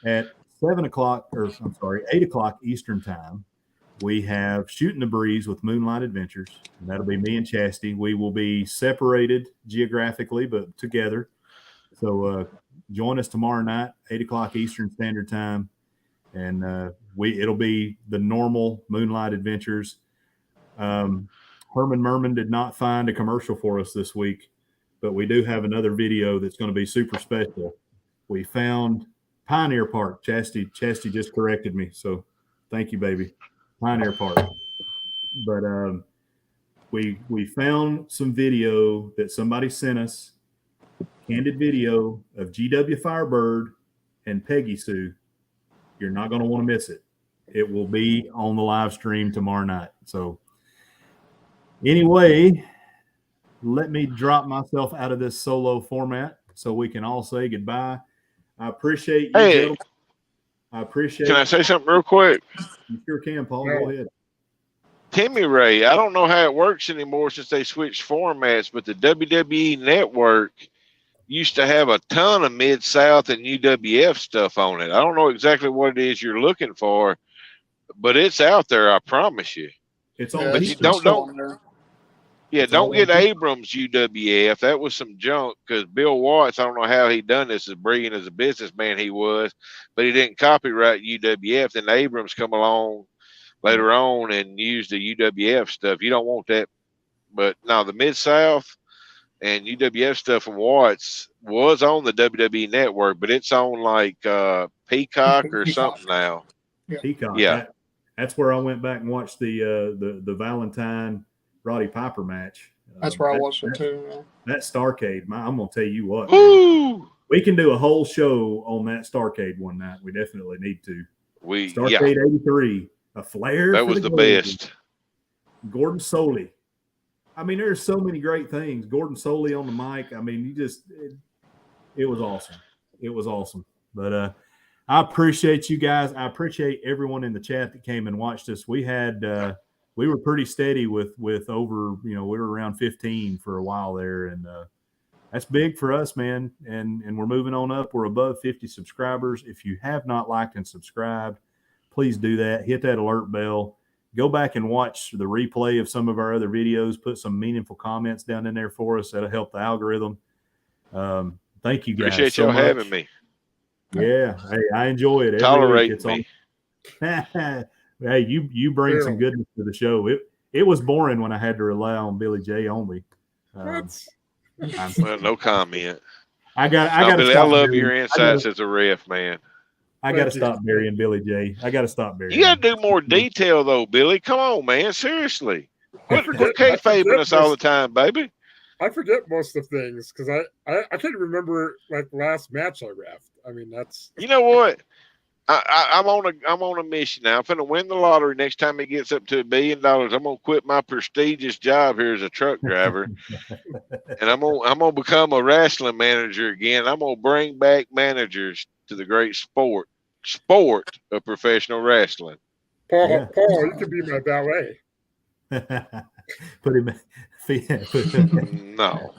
at 8 o'clock Eastern time, we have Shootin the Breeze with Moonlight Adventures. And that'll be me and Chastity. We will be separated geographically, but together. So join us tomorrow night, 8 o'clock Eastern Standard Time. And it'll be the normal Moonlight Adventures. Herman Merman did not find a commercial for us this week, but we do have another video that's going to be super special. We found Pioneer Park. Chastity just corrected me, so thank you, baby. Pioneer Park. But we found some video that somebody sent us, candid video of GW Firebird and Peggy Sue. You're not going to want to miss it. it will be on the live stream tomorrow night. So anyway, let me drop myself out of this solo format so we can all say goodbye. I appreciate you, gentlemen. I appreciate. Can I say something real quick? You sure can, Paul. Go ahead. Timmy Ray, I don't know how it works anymore since they switched formats, but the WWE Network used to have a ton of Mid-South and UWF stuff on it. I don't know exactly what it is you're looking for, but it's out there, I promise you. It's on. Yeah, But it's you don't still on there. Yeah, It's don't all get on Abrams UWF. That was some junk because Bill Watts, I don't know how he done this as brilliant as a businessman he was, but he didn't copyright UWF. Then Abrams come along later on and used the UWF stuff. You don't want that. But no, the Mid-South and UWF stuff from Watts was on the WWE Network, but it's on like Peacock or something now. Peacock. Yeah. That's where I went back and watched the Valentine Roddy Piper match. That's where I watched it too. Yeah. That Starcade, I'm gonna tell you what. Woo! We can do a whole show on that Starcade one night. We definitely need to. Starcade 83, a flare. That was the best. Gordon Soley. I mean, there's so many great things. Gordon Soley on the mic. I mean, it was awesome. It was awesome. But I appreciate you guys. I appreciate everyone in the chat that came and watched us. We had we were pretty steady with over, we were around 15 for a while there, and that's big for us, man. And we're moving on up. We're above 50 subscribers. If you have not liked and subscribed, please do that. Hit that alert bell. Go back and watch the replay of some of our other videos. Put some meaningful comments down in there for us. That'll help the algorithm. Thank you guys. Appreciate y'all having me. Yeah. Hey, I enjoy it. Tolerate me. Hey, you bring some goodness to the show. It was boring when I had to rely on Billy J only. Well, no comment. Billy, I love your insights as a ref, man. I got to stop burying Billy J. I got to stop burying. You got to do more detail, though, Billy. Come on, man. Seriously. Quit kayfabing us all the time, baby. I forget most of things because I can't remember like the last match I reffed. I mean, that's. You know what? I'm on a mission now. I'm finna win the lottery next time it gets up to $1 billion. I'm gonna quit my prestigious job here as a truck driver, and I'm gonna become a wrestling manager again. I'm gonna bring back managers to the great sport of professional wrestling. Paul, you could be my valet. Put him. No.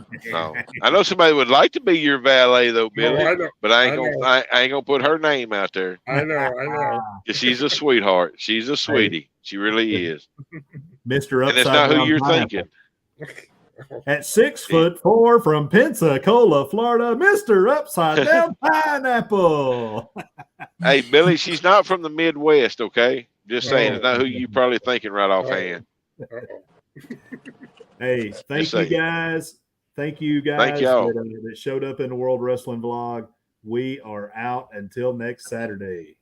I know somebody would like to be your valet, though, Billy. No, but I ain't gonna put her name out there. I know. She's a sweetheart. She's a sweetie. She really is. Mr. And it's not who you're thinking. At 6'4" from Pensacola, Florida, Mr. Upside Down Pineapple. Hey, Billy, she's not from the Midwest, okay? Just saying, it's not who you probably thinking right offhand. Hey, thank you guys. Thank you guys Thank y'all. that showed up in the World Wrestling Vlog. We are out until next Saturday.